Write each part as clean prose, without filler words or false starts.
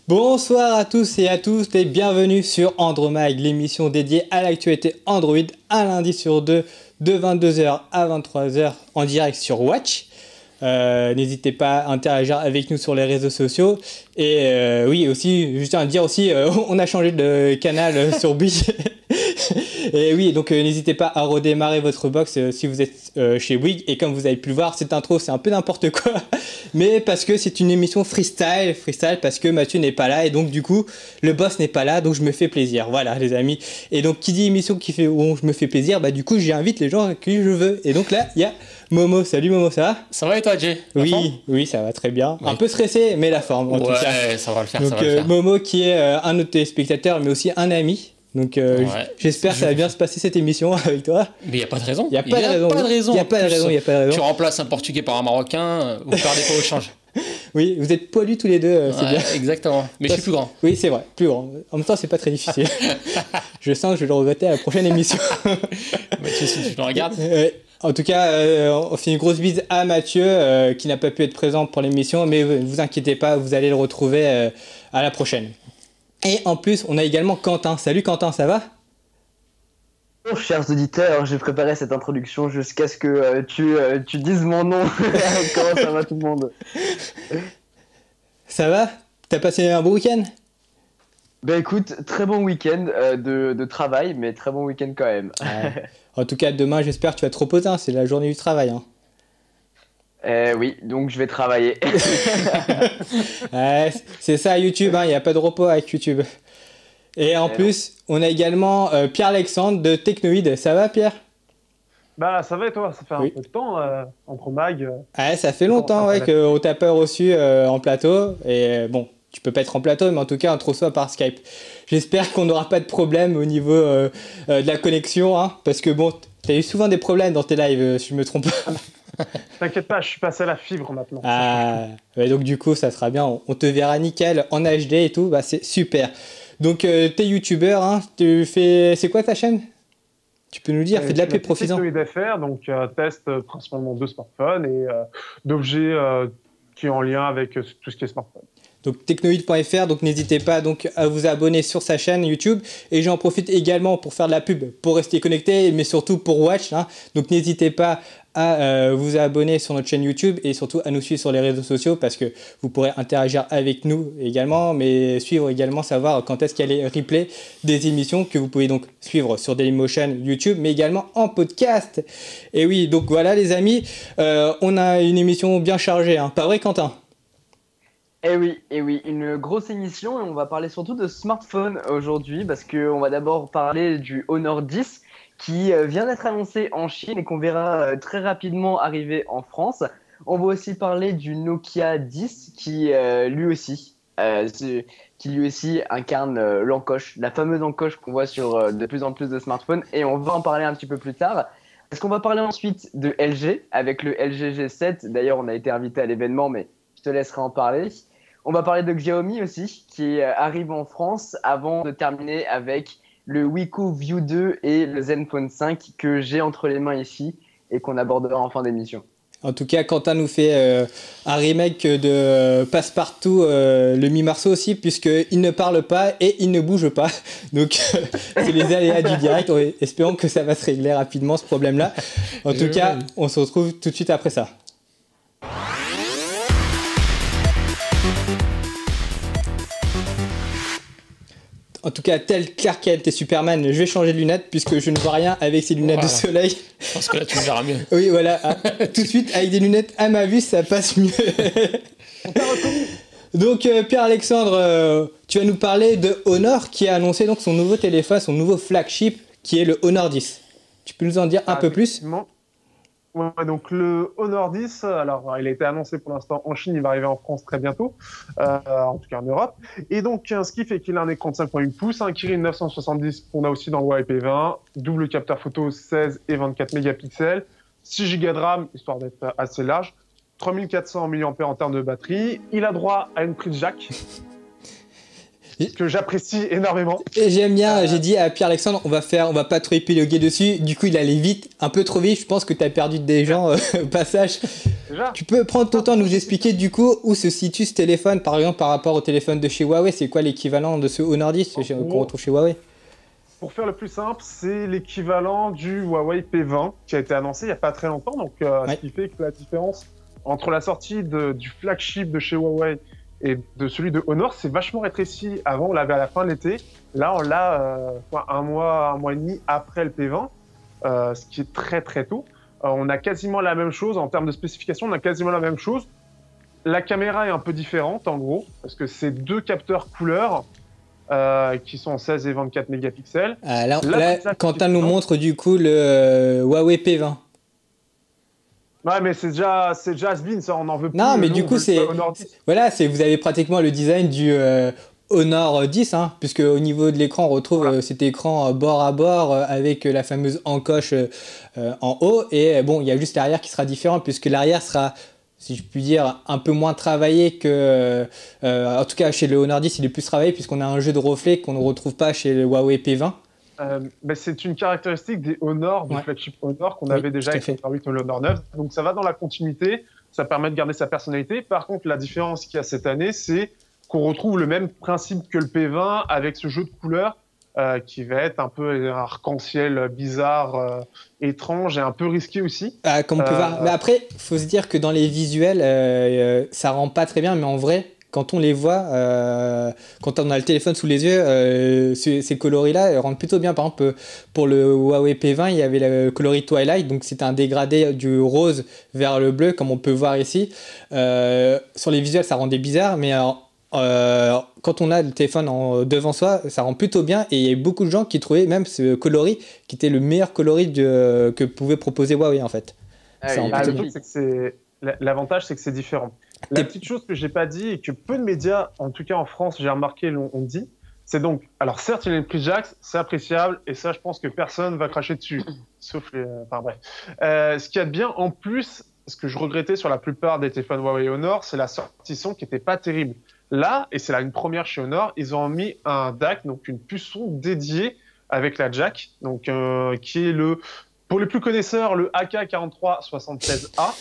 Bonsoir à tous et bienvenue sur Andromag, l'émission dédiée à l'actualité Android, un lundi sur deux, de 22h à 23h en direct sur Watch. N'hésitez pas à interagir avec nous sur les réseaux sociaux. Et oui, aussi, juste à dire aussi, on a changé de canal sur Bouygues. Et oui, donc n'hésitez pas à redémarrer votre box si vous êtes chez Bouygues. Et comme vous avez pu le voir, cette intro, c'est un peu n'importe quoi. Mais parce que c'est une émission freestyle parce que Mathieu n'est pas là. Et donc du coup, le boss n'est pas là, donc je me fais plaisir. Voilà les amis. Et donc qui dit émission où je me fais plaisir, bah du coup j'invite les gens à qui je veux. Et donc là, il y a Momo. Salut Momo, ça va? Ça va et toi, Jay? Oui, ça va très bien. Oui. Un peu stressé, mais la forme en tout cas. Ouais, ça va le faire, donc, ça va le faire. Momo qui est un de tes téléspectateurs, mais aussi un ami. Donc j'espère que ça va bien se passer cette émission avec toi. Mais il n'y a pas de raison. Il n'y a pas de raison. Il n'y a pas de raison. Tu remplaces un Portugais par un Marocain, vous perdez pas au change. Oui, vous êtes poilus tous les deux, c'est bien. Exactement, mais je suis plus grand. Oui, c'est vrai, plus grand. En même temps, c'est pas très difficile. Je sens que je vais le regretter à la prochaine émission. Mathieu, si tu le regardes. En tout cas, on fait une grosse bise à Mathieu qui n'a pas pu être présent pour l'émission, mais ne vous inquiétez pas, vous allez le retrouver à la prochaine. Et en plus, on a également Quentin. Salut Quentin, ça va? Bonjour chers auditeurs, j'ai préparé cette introduction jusqu'à ce que tu dises mon nom. Comment ça va tout le monde? Ça va? T'as passé un beau week-end? Ben écoute, très bon week-end de travail, mais très bon week-end quand même. En tout cas, demain, j'espère que tu vas te reposer, hein, c'est la journée du travail. Hein. Oui, donc je vais travailler. C'est ça YouTube, il n'y a pas de repos avec YouTube. Et en plus, on a également Pierre-Alexandre de Technoïd. Ça va Pierre? Bah ça va et toi? Ça fait un peu de temps entre mag. Ça fait longtemps qu'on t'a pas reçu en plateau. Et bon, tu peux pas être en plateau, mais en tout cas, on te reçoit par Skype. J'espère qu'on n'aura pas de problème au niveau de la connexion, hein, parce que bon, tu as eu souvent des problèmes dans tes lives, si je me trompe pas. T'inquiète pas, je suis passé à la fibre maintenant. Donc du coup, ça sera bien. On te verra nickel en HD et tout. Bah, c'est super. Donc, t'es youtubeur, hein, c'est quoi ta chaîne? Tu peux nous dire, fais de la pub profitant. Technoïd.fr, donc test principalement de smartphones et d'objets qui sont en lien avec tout ce qui est smartphone. Donc technoïd.fr, donc n'hésitez pas donc à vous abonner sur sa chaîne YouTube. Et j'en profite également pour faire de la pub, pour rester connecté, mais surtout pour Watch. Hein. Donc n'hésitez pas à vous abonner sur notre chaîne YouTube et surtout à nous suivre sur les réseaux sociaux parce que vous pourrez interagir avec nous également, mais suivre également, savoir quand est-ce qu'il y a les replays des émissions que vous pouvez donc suivre sur Dailymotion YouTube, mais également en podcast. Et oui, donc voilà les amis, on a une émission bien chargée, hein. Pas vrai Quentin? Eh oui, une grosse émission et on va parler surtout de smartphone aujourd'hui parce qu'on va d'abord parler du Honor 10 qui vient d'être annoncé en Chine et qu'on verra très rapidement arriver en France. On va aussi parler du Nokia 10 qui lui aussi incarne l'encoche, la fameuse encoche qu'on voit sur de plus en plus de smartphones et on va en parler un petit peu plus tard. Parce qu'on va parler ensuite de LG avec le LG G7. D'ailleurs, on a été invité à l'événement, mais je te laisserai en parler. On va parler de Xiaomi aussi, qui arrive en France avant de terminer avec le Wiko View 2 et le Zenfone 5 que j'ai entre les mains ici et qu'on abordera en fin d'émission. En tout cas, Quentin nous fait un remake de Passepartout, le Mi-Marceau aussi, puisqu'il ne parle pas et il ne bouge pas. Donc, c'est les aléas du direct. Espérons que ça va se régler rapidement, ce problème-là. En tout cas, on se retrouve tout de suite après ça. En tout cas, tel Clark Kent et Superman, je vais changer de lunettes puisque je ne vois rien avec ces lunettes de soleil. Je pense que là, tu me verras mieux. Oui, voilà. Tout de suite, avec des lunettes à ma vue, ça passe mieux. On t'a reconnu. Donc, Pierre-Alexandre, tu vas nous parler de Honor qui a annoncé donc son nouveau téléphone, son nouveau flagship qui est le Honor 10. Tu peux nous en dire un peu plus? Ouais, donc le Honor 10, alors il a été annoncé pour l'instant en Chine, il va arriver en France très bientôt, en tout cas en Europe. Et donc ce qui fait qu'il a un écran de 5.8 pouces, un Kirin 970 qu'on a aussi dans le IP20, double capteur photo 16 et 24 mégapixels, 6 Go de RAM, histoire d'être assez large, 3400 mAh en termes de batterie. Il a droit à une prise jack. que j'apprécie énormément. Et j'aime bien, j'ai dit à Pierre-Alexandre, on va pas trop épiloguer dessus. Du coup, il allait vite, un peu trop vite. Je pense que tu as perdu des gens au passage. Déjà, Tu peux prendre ton temps de nous expliquer du coup où se situe ce téléphone, par exemple par rapport au téléphone de chez Huawei. C'est quoi l'équivalent de ce Honor 10 qu'on retrouve chez Huawei? pour faire le plus simple, c'est l'équivalent du Huawei P20 qui a été annoncé il n'y a pas très longtemps. Donc, ce qui fait que la différence entre la sortie du flagship de chez Huawei et de celui de Honor, c'est vachement rétréci. Avant, on l'avait à la fin de l'été. Là, on l'a un mois et demi après le P20, ce qui est très très tôt. On a quasiment la même chose en termes de spécification. On a quasiment la même chose. La caméra est un peu différente en gros, parce que c'est 2 capteurs couleurs qui sont en 16 et 24 mégapixels. Là, Quentin nous montre du coup le Huawei P20. Ouais, mais c'est déjà has-been, ça, on en veut plus. Non, mais du coup, vous avez pratiquement le design du Honor 10, hein, puisque au niveau de l'écran, on retrouve cet écran bord à bord avec la fameuse encoche en haut. Et bon, il y a juste l'arrière qui sera différent, puisque l'arrière sera, si je puis dire, un peu moins travaillé que... en tout cas, chez le Honor 10, il est plus travaillé, puisqu'on a un jeu de reflet qu'on ne retrouve pas chez le Huawei P20. C'est une caractéristique des Honor, du flagship Honor qu'on avait déjà avec l'Honor 8 ou l'Honor 9. Donc ça va dans la continuité, ça permet de garder sa personnalité. Par contre, la différence qu'il y a cette année, c'est qu'on retrouve le même principe que le P20 avec ce jeu de couleurs qui va être un peu arc-en-ciel bizarre, étrange et un peu risqué aussi. Comme on peut voir. Mais après, il faut se dire que dans les visuels, ça rend pas très bien, mais en vrai, quand on les voit, quand on a le téléphone sous les yeux, ces coloris-là rendent plutôt bien. Par exemple, pour le Huawei P20, il y avait le coloris Twilight, donc c'était un dégradé du rose vers le bleu, comme on peut voir ici. Sur les visuels, ça rendait bizarre, mais quand on a le téléphone devant soi, ça rend plutôt bien. Et il y a beaucoup de gens qui trouvaient même ce coloris qui était le meilleur coloris que pouvait proposer Huawei en fait. L'avantage, c'est que c'est différent. La petite chose que j'ai pas dit et que peu de médias, en tout cas en France, j'ai remarqué, l'ont dit, c'est donc, alors certes, il a une prise jack, c'est appréciable, et ça, je pense que personne va cracher dessus, sauf les... Enfin bref. Ce qu'il y a de bien, en plus, ce que je regrettais sur la plupart des téléphones Huawei Honor, c'est la sortie son qui était pas terrible. Là, et c'est là une première chez Honor, ils ont mis un DAC, donc une puce son dédiée avec la jack, donc qui est pour les plus connaisseurs, le AK4376A.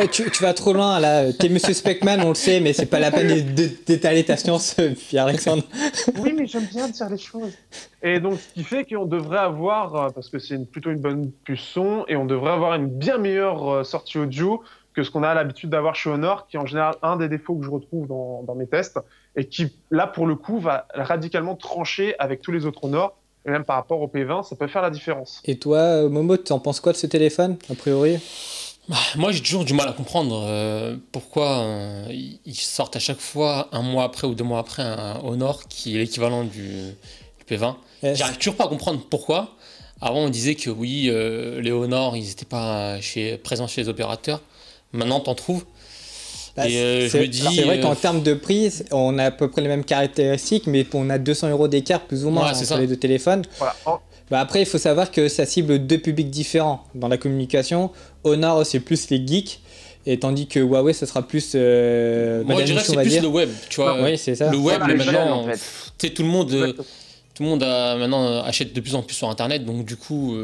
Tu vas trop loin là, t'es Monsieur Speckman, on le sait, mais c'est pas la peine d'étaler ta science, Pierre-Alexandre. Oui, mais j'aime bien dire les choses. Et donc, ce qui fait qu'on devrait avoir, parce que c'est plutôt une bonne puce son, et on devrait avoir une bien meilleure sortie audio que ce qu'on a l'habitude d'avoir chez Honor, qui est en général un des défauts que je retrouve dans mes tests, et qui, là, pour le coup, va radicalement trancher avec tous les autres Honor. Et même par rapport au P20, ça peut faire la différence. Et toi, Momo, t'en penses quoi de ce téléphone, a priori ? Moi, j'ai toujours du mal à comprendre pourquoi ils sortent à chaque fois, un mois après ou 2 mois après, un Honor qui est l'équivalent du P20. J'arrive toujours pas à comprendre pourquoi. Avant, on disait que oui, les Honor, ils n'étaient pas présents chez les opérateurs. Maintenant, t'en trouves. C'est vrai qu'en termes de prix, on a à peu près les mêmes caractéristiques, mais on a 200 € d'écart plus ou moins entre les deux téléphones. Voilà. Après, il faut savoir que ça cible 2 publics différents dans la communication. Honor, c'est plus les geeks, et tandis que Huawei, ça sera plus. Moi, je dirais que c'est plus le web. Tu vois, oui, c'est ça. Le web, mais maintenant, en fait. Tout le monde maintenant achète de plus en plus sur Internet, donc du coup.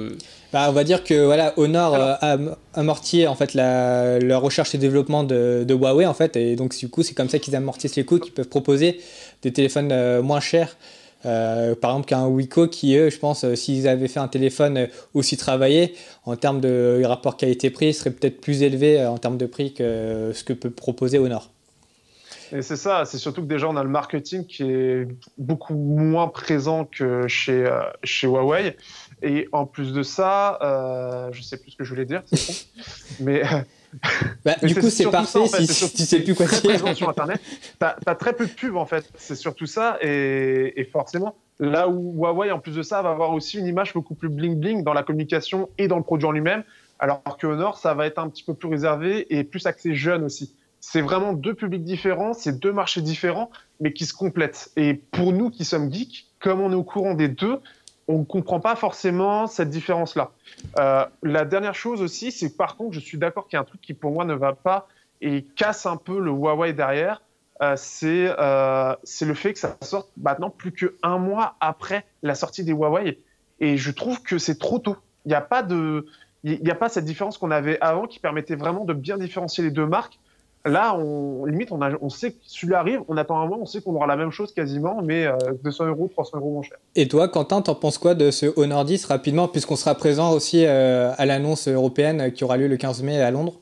On va dire que voilà, Honor a amorti en fait la recherche et développement de Huawei en fait, et donc du coup c'est comme ça qu'ils amortissent les coûts, qu'ils peuvent proposer des téléphones moins chers. Par exemple qu'un Wiko qui eux, je pense, s'ils avaient fait un téléphone aussi travaillé en termes de rapport qualité-prix, serait peut-être plus élevé en termes de prix que ce que peut proposer Honor. Et c'est ça, c'est surtout que déjà on a le marketing qui est beaucoup moins présent que chez Huawei. Et en plus de ça, je sais plus ce que je voulais dire, c'est bon. Mais du coup, c'est parfait en fait, si tu sais plus quoi dire. Présent sur Internet, t'as très peu de pubs en fait, c'est surtout ça. Et forcément, là où Huawei, en plus de ça, va avoir aussi une image beaucoup plus bling-bling dans la communication et dans le produit en lui-même, alors que Honor, ça va être un petit peu plus réservé et plus axé jeune aussi. C'est vraiment 2 publics différents, c'est 2 marchés différents, mais qui se complètent. Et pour nous qui sommes geeks, comme on est au courant des deux, on ne comprend pas forcément cette différence-là. La dernière chose aussi, c'est que par contre, je suis d'accord qu'il y a un truc qui pour moi ne va pas et casse un peu le Huawei derrière. c'est le fait que ça sorte maintenant plus qu'un mois après la sortie des Huawei. Et je trouve que c'est trop tôt. Il n'y a pas cette différence qu'on avait avant qui permettait vraiment de bien différencier les deux marques. Là, on sait que celui-là arrive, on attend un mois, on sait qu'on aura la même chose quasiment, mais 200 €, 300 € moins cher. Et toi, Quentin, t'en penses quoi de ce Honor 10 rapidement, puisqu'on sera présent aussi à l'annonce européenne qui aura lieu le 15 mai à Londres?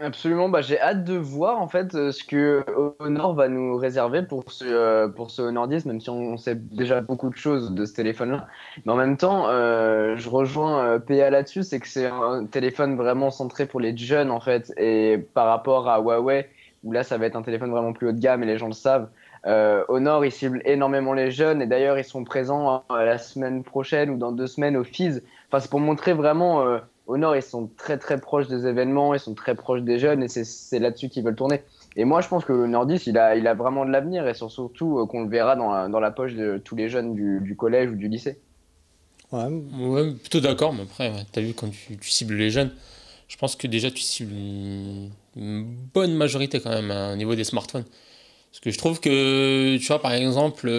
Absolument, j'ai hâte de voir en fait ce que Honor va nous réserver pour ce Honor 10, même si on sait déjà beaucoup de choses de ce téléphone-là. Mais en même temps, je rejoins PA là-dessus, c'est que c'est un téléphone vraiment centré pour les jeunes en fait, et par rapport à Huawei, où là ça va être un téléphone vraiment plus haut de gamme et les gens le savent. Honor, il cible énormément les jeunes, et d'ailleurs ils sont présents la semaine prochaine ou dans 2 semaines au FIS. Enfin, c'est pour montrer vraiment. Honor, ils sont très très proches des événements, ils sont très proches des jeunes, et c'est là-dessus qu'ils veulent tourner. Et moi, je pense que le Honor 10, il a vraiment de l'avenir, et surtout qu'on le verra dans la poche de tous les jeunes du collège ou du lycée. Ouais, plutôt d'accord, mais après, t'as vu, quand tu cibles les jeunes, je pense que déjà tu cibles une bonne majorité quand même au niveau des smartphones. Parce que je trouve que, tu vois, par exemple,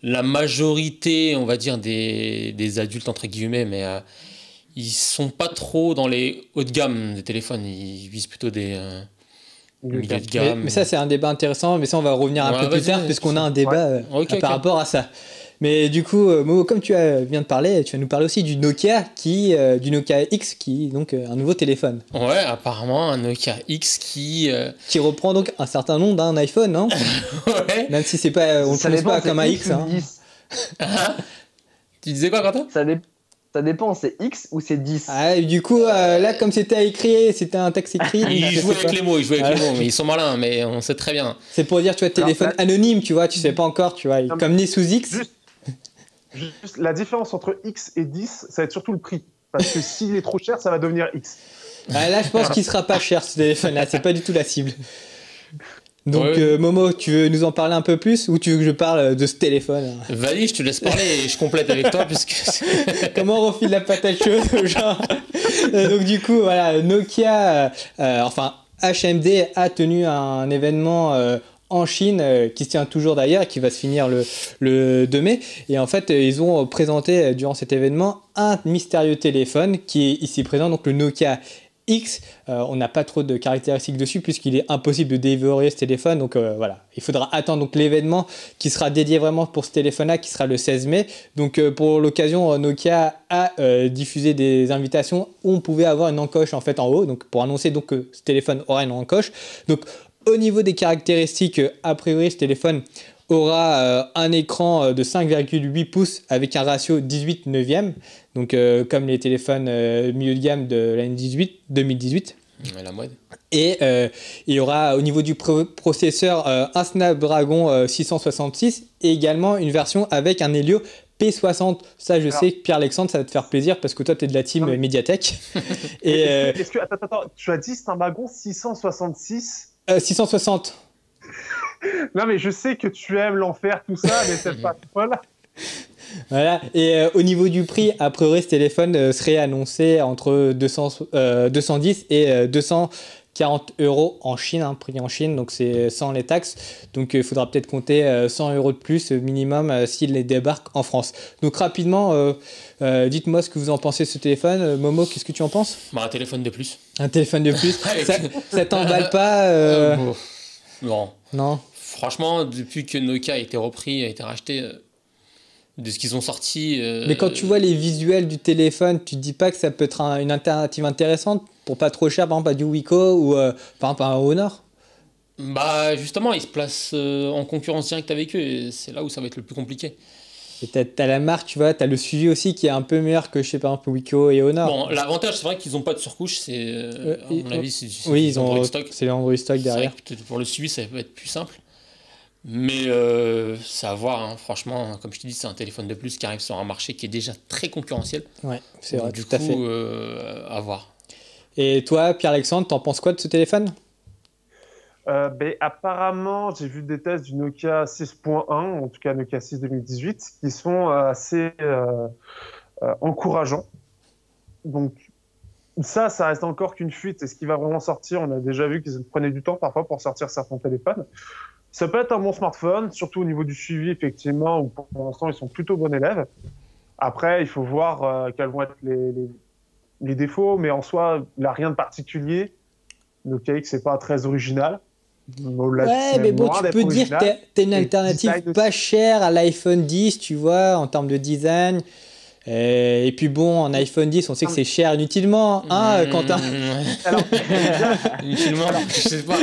la majorité, on va dire, des adultes, entre guillemets, mais ils sont pas trop dans les hauts de gamme des téléphones, ils visent plutôt des milieux de gamme. Mais ça, c'est un débat intéressant, mais ça, on va revenir un peu plus tard, puisqu'on a un débat par rapport à ça. Mais du coup, Momo, comme tu viens de parler, tu vas nous parler aussi du Nokia X, qui est donc un nouveau téléphone. Ouais, apparemment, un Nokia X qui reprend donc un certain nom d'un iPhone, non? Ouais. Même si c'est pas, on ne le prononce pas comme un X. Hein. Tu disais quoi, Quentin? Ça dépend, c'est X ou c'est 10. Ah, du coup, là, comme c'était un texte écrit. Ils jouent avec les mots, mais ils sont malins, mais on sait très bien. C'est pour dire, tu vois, téléphone anonyme, tu vois, tu sais pas encore, tu vois, comme né sous X. Juste la différence entre X et 10, ça va être surtout le prix. Parce que s'il est trop cher, ça va devenir X. Là, je pense qu'il sera pas cher, ce téléphone-là, c'est pas du tout la cible. Donc, Momo, tu veux nous en parler un peu plus, ou tu veux que je parle de ce téléphone? Vas-y, je te laisse parler et je complète avec toi, puisque... Comment on refile la patate chaude aux gens? Donc, du coup, voilà, Nokia, HMD a tenu un événement en Chine, qui se tient toujours d'ailleurs, et qui va se finir le 2 mai. Et en fait, ils ont présenté durant cet événement un mystérieux téléphone qui est ici présent, donc le Nokia X. On n'a pas trop de caractéristiques dessus puisqu'il est impossible de dévorer ce téléphone, donc voilà, il faudra attendre donc l'événement qui sera dédié vraiment pour ce téléphone-là, qui sera le 16 mai. Donc pour l'occasion, Nokia a diffusé des invitations où on pouvait avoir une encoche en fait en haut, donc pour annoncer donc que ce téléphone aura une encoche. Donc au niveau des caractéristiques, a priori ce téléphone aura un écran de 5,8 pouces avec un ratio 18/9, donc comme les téléphones milieu de gamme de l'année 2018. La mode. Et il y aura au niveau du processeur un Snapdragon 666 et également une version avec un Helio P60. Ça, je sais que Pierre-Alexandre, ça va te faire plaisir parce que toi, tu es de la team Mediatek. Et attends, tu as dit Snapdragon 666 660. Non, mais je sais que tu aimes l'enfer, tout ça, mais c'est pas folle. Voilà, et au niveau du prix, a priori, ce téléphone serait annoncé entre 210 et 240 € en Chine, prix en Chine, donc c'est sans les taxes. Donc il faudra peut-être compter 100 € de plus minimum s'il les débarque en France. Donc rapidement, dites-moi ce que vous en pensez de ce téléphone. Momo, qu'est-ce que tu en penses? Un téléphone de plus. Un téléphone de plus. Ça t'emballe pas Non. Franchement, depuis que Nokia a été repris, a été racheté, de ce qu'ils ont sorti... Mais quand tu vois les visuels du téléphone, tu te dis pas que ça peut être une alternative intéressante pour pas trop cher, par exemple à du Wiko ou par exemple à un Honor? Bah justement, ils se placent en concurrence directe avec eux, et c'est là où ça va être le plus compliqué. Et t'as la marque, tu vois, t'as le suivi aussi qui est un peu meilleur que, je sais pas, un peu Wiko et Honor. Bon, l'avantage, c'est vrai qu'ils n'ont pas de surcouche, c'est, à mon avis, c'est Android Stock. C'est l'Android Stock derrière. Pour le suivi, ça va être plus simple. Mais c'est à voir, hein. Franchement, comme je te dis, c'est un téléphone de plus qui arrive sur un marché qui est déjà très concurrentiel. Ouais, c'est vrai, tout à fait. À voir. Et toi, Pierre-Alexandre, t'en penses quoi de ce téléphone? Apparemment, j'ai vu des tests du Nokia 6.1, en tout cas Nokia 6 2018, qui sont assez encourageants. Donc, Ça reste encore qu'une fuite. Est-ce qu'il va vraiment sortir? On a déjà vu qu'ils prenaient du temps parfois pour sortir certains téléphones. Ça peut être un bon smartphone, surtout au niveau du suivi, effectivement, où pour l'instant, ils sont plutôt bons élèves. Après, il faut voir quels vont être les défauts, mais en soi, il n'a rien de particulier. Nokia X, c'est pas très original. Ouais, mais bon, tu peux dire que t'as une alternative pas chère à l'iPhone 10, tu vois, en termes de design. Et puis bon, en iPhone 10, on sait que c'est cher inutilement, hein, Quentin? Alors, inutilement, je sais pas.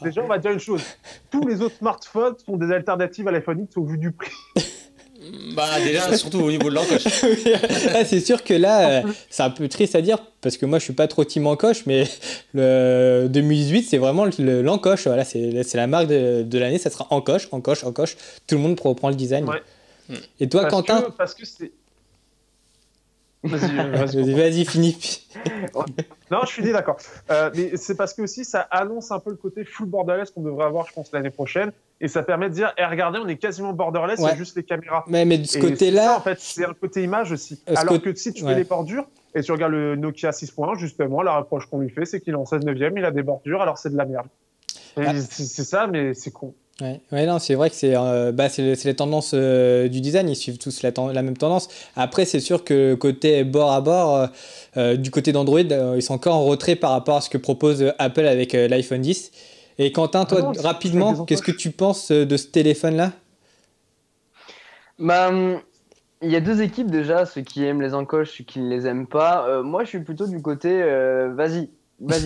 Déjà, on va dire une chose. Tous les autres smartphones sont des alternatives à l'iPhone X au vu du prix. Bah déjà, surtout au niveau de l'encoche. Ah, c'est sûr que là, c'est un peu triste à dire, parce que moi, je suis pas trop team encoche, mais le 2018, c'est vraiment l'encoche. Voilà, c'est la marque de l'année, ça sera encoche. Tout le monde reprend le design. Ouais. Et toi, Quentin? Parce que c'est... Vas-y, finis. Non, je suis d'accord. Mais c'est parce que aussi, ça annonce un peu le côté full borderless qu'on devrait avoir, je pense, l'année prochaine. Et ça permet de dire, regardez, on est quasiment borderless, ouais. C'est juste les caméras. Mais de ce côté-là... Ça, en fait, c'est un côté image aussi. Alors que si tu fais les bordures, et tu regardes le Nokia 6.1, justement, la reproche qu'on lui fait, c'est qu'il est en 16/9, il a des bordures, alors c'est de la merde. C'est ça, mais c'est con. Ouais, non, c'est vrai que c'est les tendances du design, ils suivent tous la même tendance. Après, c'est sûr que côté bord à bord, du côté d'Android, ils sont encore en retrait par rapport à ce que propose Apple avec l'iPhone 10. Et Quentin, toi, rapidement, qu'est-ce que tu penses de ce téléphone-là? Bah, il y a deux équipes déjà, ceux qui aiment les encoches, ceux qui ne les aiment pas. Moi, je suis plutôt du côté, vas-y,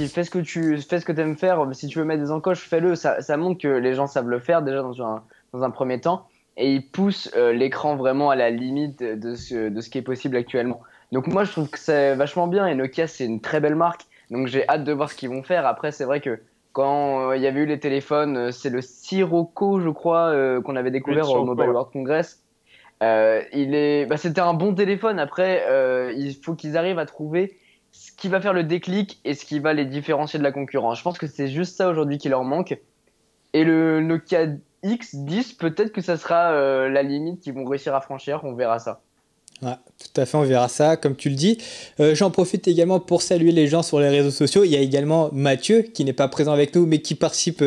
fais ce que tu aimes faire. Si tu veux mettre des encoches, fais-le. Ça montre que les gens savent le faire déjà dans un premier temps. Et ils poussent l'écran vraiment à la limite de ce qui est possible actuellement. Donc moi, je trouve que c'est vachement bien. Et Nokia, c'est une très belle marque. Donc j'ai hâte de voir ce qu'ils vont faire. Après, c'est vrai que quand il y avait eu les téléphones, c'est le Sirocco, je crois, qu'on avait découvert au Mobile World Congress. C'était un bon téléphone. Après, il faut qu'ils arrivent à trouver ce qui va faire le déclic et ce qui va les différencier de la concurrence. Je pense que c'est juste ça aujourd'hui qui leur manque. Et le Nokia X10, peut-être que ça sera la limite qu'ils vont réussir à franchir. On verra ça. Ouais, tout à fait, on verra ça, comme tu le dis. J'en profite également pour saluer les gens sur les réseaux sociaux. Il y a également Mathieu, qui n'est pas présent avec nous, mais qui participe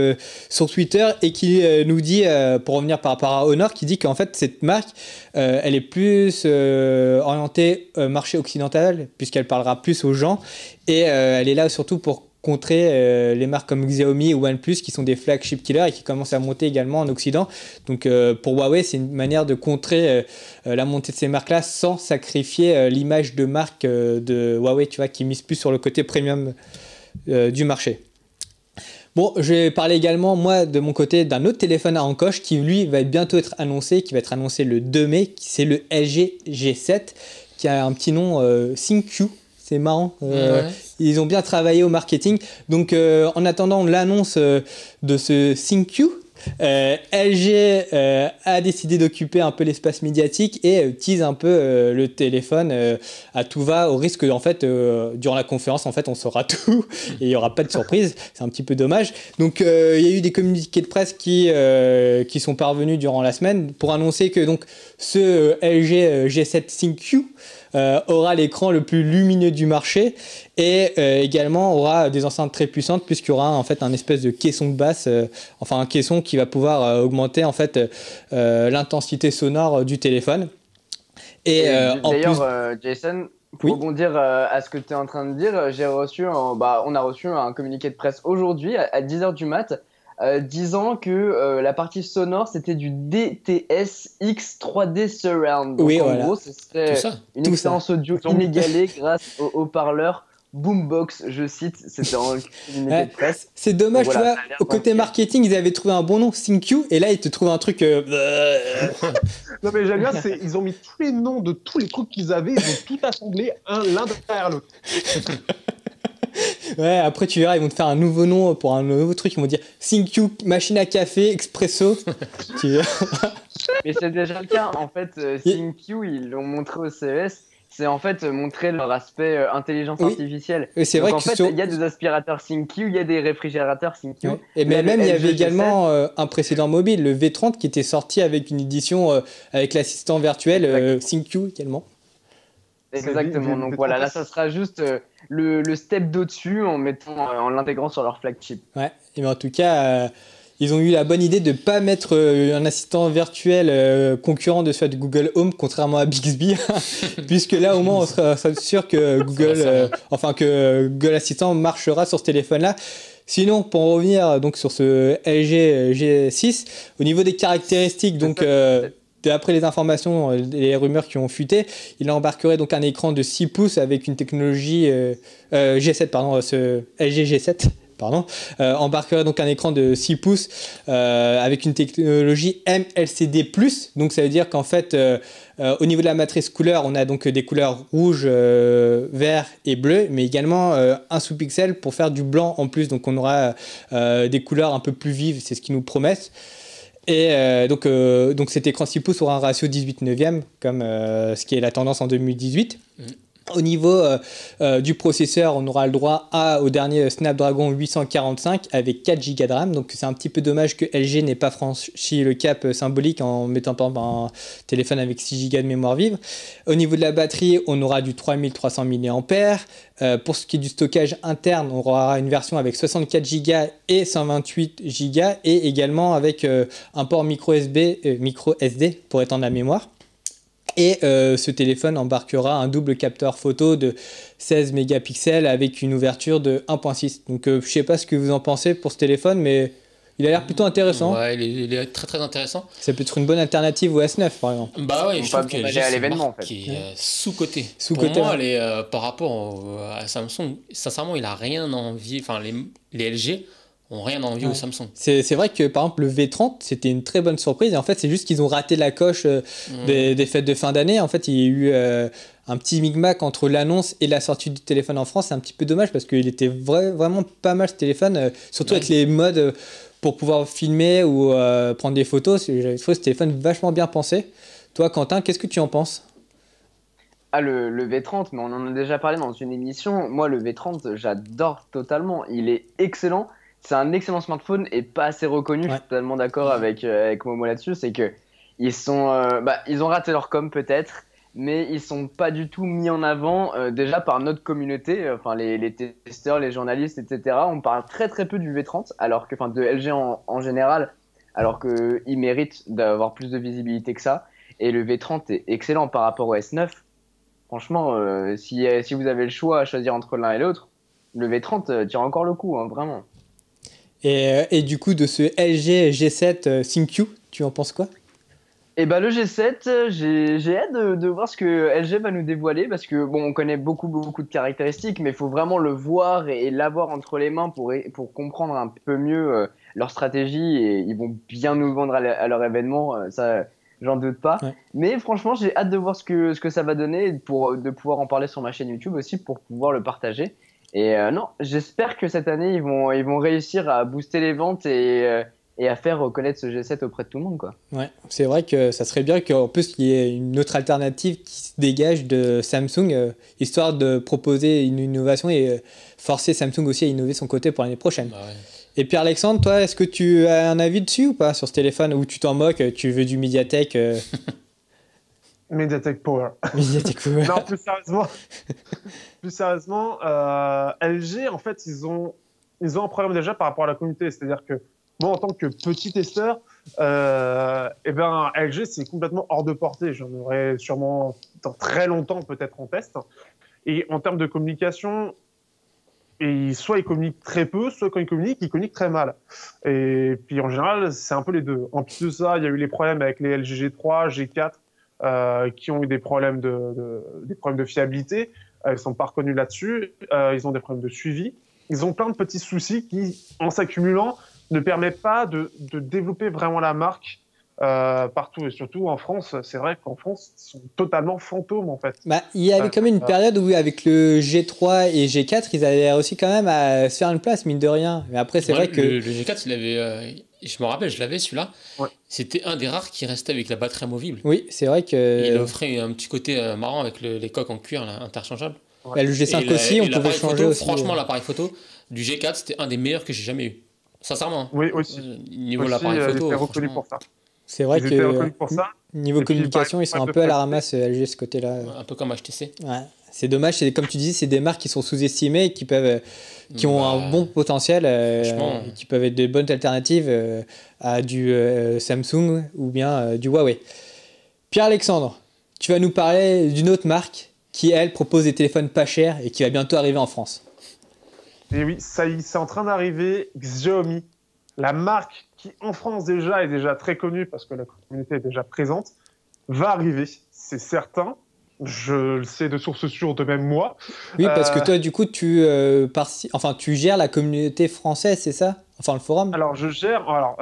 sur Twitter et qui nous dit, pour revenir par rapport à Honor, qui dit qu'en fait, cette marque, elle est plus orientée marché occidental, puisqu'elle parlera plus aux gens. Et elle est là surtout pour contrer les marques comme Xiaomi ou OnePlus qui sont des flagship killers et qui commencent à monter également en Occident. Donc pour Huawei, c'est une manière de contrer la montée de ces marques-là sans sacrifier l'image de marque de Huawei, tu vois, qui mise plus sur le côté premium du marché. Bon, je vais parler également, moi, de mon côté, d'un autre téléphone à encoche qui, lui, va bientôt être annoncé, qui va être annoncé le 2 mai, c'est le LG G7, qui a un petit nom ThinQ. C'est marrant. Ils ont bien travaillé au marketing. Donc, en attendant l'annonce de ce ThinQ, LG a décidé d'occuper un peu l'espace médiatique et tease un peu le téléphone à tout va, au risque en fait, durant la conférence, en fait, on saura tout et il n'y aura pas de surprise. C'est un petit peu dommage. Donc, il y a eu des communiqués de presse qui sont parvenus durant la semaine pour annoncer que donc, ce LG G7 ThinQ aura l'écran le plus lumineux du marché et également aura des enceintes très puissantes puisqu'il y aura en fait un espèce de caisson de basse, un caisson qui va pouvoir augmenter en fait l'intensité sonore du téléphone. Et d'ailleurs, Jason, pour rebondir à ce que tu es en train de dire, on a reçu un communiqué de presse aujourd'hui à 10h du mat'. Disant que la partie sonore c'était du DTS-X 3D Surround. Donc gros, ce serait une expérience audio inégalée grâce au haut-parleur Boombox, je cite, c'était en communiqué de presse. C'est dommage, tu vois, au côté marketing, ils avaient trouvé un bon nom, ThinQ, et là ils te trouvent un truc. Non mais j'aime bien, ils ont mis tous les noms de tous les trucs qu'ils avaient, ils ont tout assemblé l'un derrière l'autre. Ouais, après tu verras, ils vont te faire un nouveau nom pour un nouveau truc, ils vont dire ThinQ, machine à café, expresso. Mais c'est déjà le cas, en fait, ThinQ, ils l'ont montré au CES, c'est en fait montrer leur aspect intelligence artificielle. Et c'est vrai en fait, il y a des aspirateurs ThinQ, il y a des réfrigérateurs ThinQ. Ouais. Et même il y avait également un précédent mobile, le V30, qui était sorti avec une édition avec l'assistant virtuel ThinQ également. Exactement. Donc voilà, là, ça sera juste le step d'au-dessus en l'intégrant sur leur flagship. Ouais, mais en tout cas, ils ont eu la bonne idée de ne pas mettre un assistant virtuel concurrent de celui de Google Home, contrairement à Bixby, puisque là, au moins, on sera sûr que Google Assistant marchera sur ce téléphone-là. Sinon, pour en revenir donc, sur ce LG G6, au niveau des caractéristiques, donc... D'après les informations et les rumeurs qui ont fuité, il embarquerait donc un écran de 6 pouces avec une technologie G7, pardon, ce LG G7, pardon, embarquerait donc un écran de 6 pouces avec une technologie MLCD+. Donc ça veut dire qu'en fait, au niveau de la matrice couleur, on a donc des couleurs rouge, vert et bleu, mais également un sous-pixel pour faire du blanc en plus. Donc on aura des couleurs un peu plus vives, c'est ce qu'ils nous promettent. Et donc cet écran 6 pouces aura un ratio 18/9, comme ce qui est la tendance en 2018. Au niveau du processeur, on aura le droit au dernier Snapdragon 845 avec 4 Go de RAM. Donc c'est un petit peu dommage que LG n'ait pas franchi le cap symbolique en mettant par exemple un téléphone avec 6 Go de mémoire vive. Au niveau de la batterie, on aura du 3300 mAh. Pour ce qui est du stockage interne, on aura une version avec 64 Go et 128 Go et également avec un port micro SD pour étendre la mémoire. Et ce téléphone embarquera un double capteur photo de 16 mégapixels avec une ouverture de 1.6. Donc je ne sais pas ce que vous en pensez pour ce téléphone, mais il a l'air plutôt intéressant. Ouais, il est très très intéressant. Ça peut être une bonne alternative au S9 par exemple. Bah ouais, je trouve que LG à l'événement en fait. Qui est sous-côté. Sous-côté, pour moi, par rapport à Samsung, sincèrement, il a rien à envier. Enfin, les LG ont rien à envier au Samsung. C'est vrai que par exemple le V30 c'était une très bonne surprise et en fait c'est juste qu'ils ont raté la coche des fêtes de fin d'année. En fait il y a eu un petit micmac entre l'annonce et la sortie du téléphone en France. C'est un petit peu dommage parce qu'il était vraiment pas mal ce téléphone, surtout avec les modes pour pouvoir filmer ou prendre des photos. J'avais trouvé ce téléphone vachement bien pensé. Toi Quentin, qu'est-ce que tu en penses? Ah, le V30, mais on en a déjà parlé dans une émission. Moi le V30 j'adore totalement, il est excellent. C'est un excellent smartphone et pas assez reconnu. Je suis totalement d'accord avec Momo là-dessus. C'est que ils ont raté leur com peut-être, mais ils sont pas du tout mis en avant déjà par notre communauté, enfin les testeurs, les journalistes, etc. On parle très très peu du V30, alors que, enfin de LG en général, alors que ils méritent d'avoir plus de visibilité que ça. Et le V30 est excellent par rapport au S9. Franchement, si vous avez le choix à choisir entre l'un et l'autre, le V30 tire encore le coup, hein, vraiment. Et du coup, de ce LG G7 ThinQ, tu en penses quoi? Et bah le G7, j'ai hâte de voir ce que LG va nous dévoiler parce que bon, on connaît beaucoup de caractéristiques, mais il faut vraiment le voir et l'avoir entre les mains pour comprendre un peu mieux leur stratégie et ils vont bien nous vendre à leur événement, ça j'en doute pas. Ouais. Mais franchement, j'ai hâte de voir ce que ça va donner et de pouvoir en parler sur ma chaîne YouTube aussi pour pouvoir le partager. Et non, j'espère que cette année ils vont réussir à booster les ventes et à faire reconnaître ce G7 auprès de tout le monde, quoi. Ouais, c'est vrai que ça serait bien qu'en plus il y ait une autre alternative qui se dégage de Samsung, histoire de proposer une innovation et forcer Samsung aussi à innover son côté pour l'année prochaine. Bah ouais. Et puis Alexandre, toi, est-ce que tu as un avis dessus ou pas sur ce téléphone, ou tu t'en moques, tu veux du MediaTek MediaTek Power. MediaTek Power. Non, plus sérieusement, LG, en fait, ils ont un problème déjà par rapport à la communauté. C'est-à-dire que moi, en tant que petit testeur, LG, c'est complètement hors de portée. J'en aurai sûrement dans très longtemps, peut-être en test. Et en termes de communication, soit ils communiquent très peu, soit quand ils communiquent très mal. Et puis en général, c'est un peu les deux. En plus de ça, il y a eu les problèmes avec les LG G3, G4, qui ont eu des problèmes de fiabilité. Ils ne sont pas reconnus là-dessus. Ils ont des problèmes de suivi. Ils ont plein de petits soucis qui, en s'accumulant, ne permettent pas de développer vraiment la marque partout. Et surtout en France, c'est vrai qu'en France, ils sont totalement fantômes en fait. Bah, il y avait quand même une période où avec le G3 et G4, ils avaient réussi quand même à se faire une place, mine de rien. Mais après, c'est vrai que... Le G4, il avait... je me rappelle, je l'avais celui-là. Ouais. C'était un des rares qui restait avec la batterie amovible. Oui, c'est vrai que... Il offrait un petit côté marrant avec les coques en cuir là, interchangeables. Ouais. Bah, le G5 aussi, on pouvait changer aussi. Franchement, l'appareil photo du G4, c'était un des meilleurs que j'ai jamais eu. Sincèrement. Oui, aussi. Niveau de l'appareil photo, reconnu pour ça. C'est vrai Ils étaient que reconnus pour ça. niveau Et puis, communication, ils sont un peu à la ramasse LG ce côté-là. Un peu comme HTC. Ouais. C'est dommage, comme tu dis, c'est des marques qui sont sous-estimées et qui ont un bon potentiel et qui peuvent être de bonnes alternatives à du Samsung ou bien du Huawei. Pierre-Alexandre, tu vas nous parler d'une autre marque qui, elle, propose des téléphones pas chers et qui va bientôt arriver en France. Et oui, ça y est, c'est en train d'arriver, Xiaomi. La marque qui, en France déjà, est déjà très connue parce que la communauté est déjà présente, va arriver, c'est certain. Je le sais de source sûre, de même moi. Oui, parce que toi, du coup, tu gères la communauté française, c'est ça? Enfin, le forum? Alors, je gère. Alors,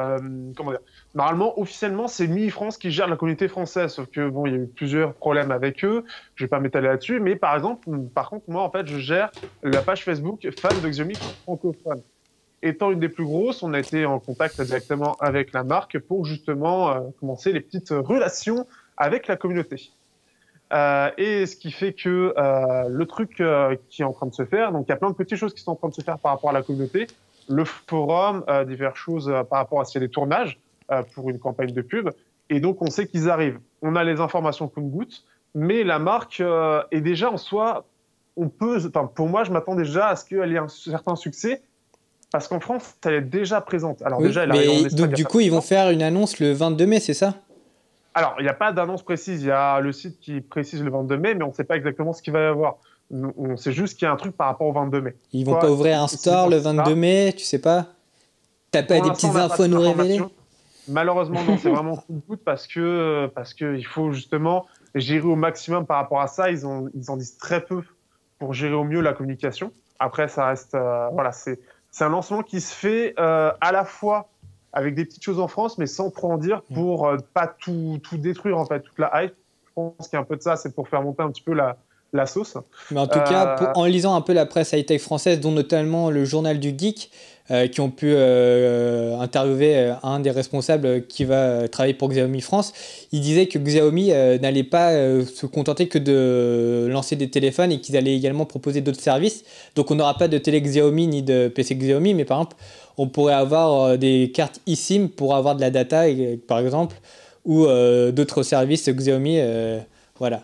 comment dire? Normalement, officiellement, c'est Mi France qui gère la communauté française. Sauf que, bon, il y a eu plusieurs problèmes avec eux. Je vais pas m'étaler là-dessus. Mais par contre, moi, en fait, je gère la page Facebook fan de Xiaomi francophone. Étant une des plus grosses, on a été en contact directement avec la marque pour justement commencer les petites relations avec la communauté. Et ce qui fait que le truc qui est en train de se faire, donc il y a plein de petites choses qui sont en train de se faire par rapport à la communauté, le forum, diverses choses par rapport à s'il y a des tournages pour une campagne de pub, et donc on sait qu'ils arrivent. On a les informations compte-gouttes, mais la marque est déjà en soi, pour moi, je m'attends déjà à ce qu'elle ait un certain succès, parce qu'en France, elle est déjà présente. Alors oui, déjà, elle arrive en Espagne. Donc du coup, ils vont faire une annonce le 22 mai, c'est ça? Alors, il n'y a pas d'annonce précise. Il y a le site qui précise le 22 mai, mais on ne sait pas exactement ce qu'il va y avoir. On sait juste qu'il y a un truc par rapport au 22 mai. Ils vont pas ouvrir un store le 22 mai, tu sais pas? T'as pas des petites infos à nous révéler? Malheureusement, non, c'est vraiment coup de goutte parce que il faut justement gérer au maximum par rapport à ça. Ils en disent très peu pour gérer au mieux la communication. Après, ça reste, voilà, c'est un lancement qui se fait à la fois avec des petites choses en France, mais sans trop en dire pour pas tout détruire, en fait, toute la hype. Je pense qu'il y a un peu de ça, c'est pour faire monter un petit peu la sauce. Mais en tout cas, en lisant un peu la presse high-tech française, dont notamment le Journal du Geek, qui ont pu interviewer un des responsables qui va travailler pour Xiaomi France, il disait que Xiaomi n'allait pas se contenter que de lancer des téléphones et qu'ils allaient également proposer d'autres services. Donc on n'aura pas de télé Xiaomi ni de PC Xiaomi, mais par exemple, on pourrait avoir des cartes eSIM pour avoir de la data, par exemple, ou d'autres services Xiaomi, voilà.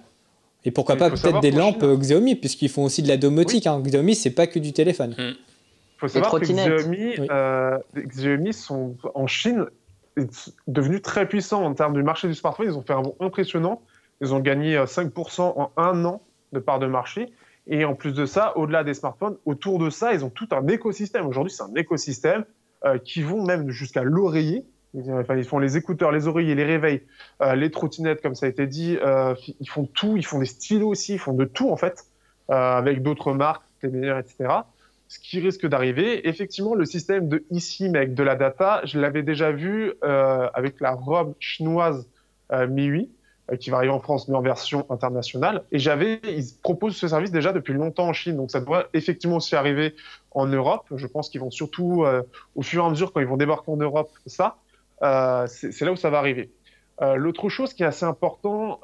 Et pourquoi pas peut-être des lampes Xiaomi, puisqu'ils font aussi de la domotique. Oui. Hein. Xiaomi, c'est pas que du téléphone. Il faut savoir que Xiaomi sont en Chine devenus très puissants en termes du marché du smartphone. Ils ont fait un bond impressionnant. Ils ont gagné 5% en un an de part de marché. Et en plus de ça, au-delà des smartphones, autour de ça, ils ont tout un écosystème. Aujourd'hui, c'est un écosystème qui vont même jusqu'à l'oreiller. Enfin, ils font les écouteurs, les oreillers, les réveils, les trottinettes, comme ça a été dit. Ils font tout. Ils font des stylos aussi. Ils font de tout, en fait, avec d'autres marques, les meilleures, etc. Ce qui risque d'arriver, effectivement, le système de eSIM avec de la data, je l'avais déjà vu avec la robe chinoise MIUI, qui va arriver en France, mais en version internationale. Et ils proposent ce service déjà depuis longtemps en Chine, donc ça devrait effectivement aussi arriver en Europe. Je pense qu'ils vont surtout, au fur et à mesure, quand ils vont débarquer en Europe, c'est là où ça va arriver. L'autre chose qui est assez important,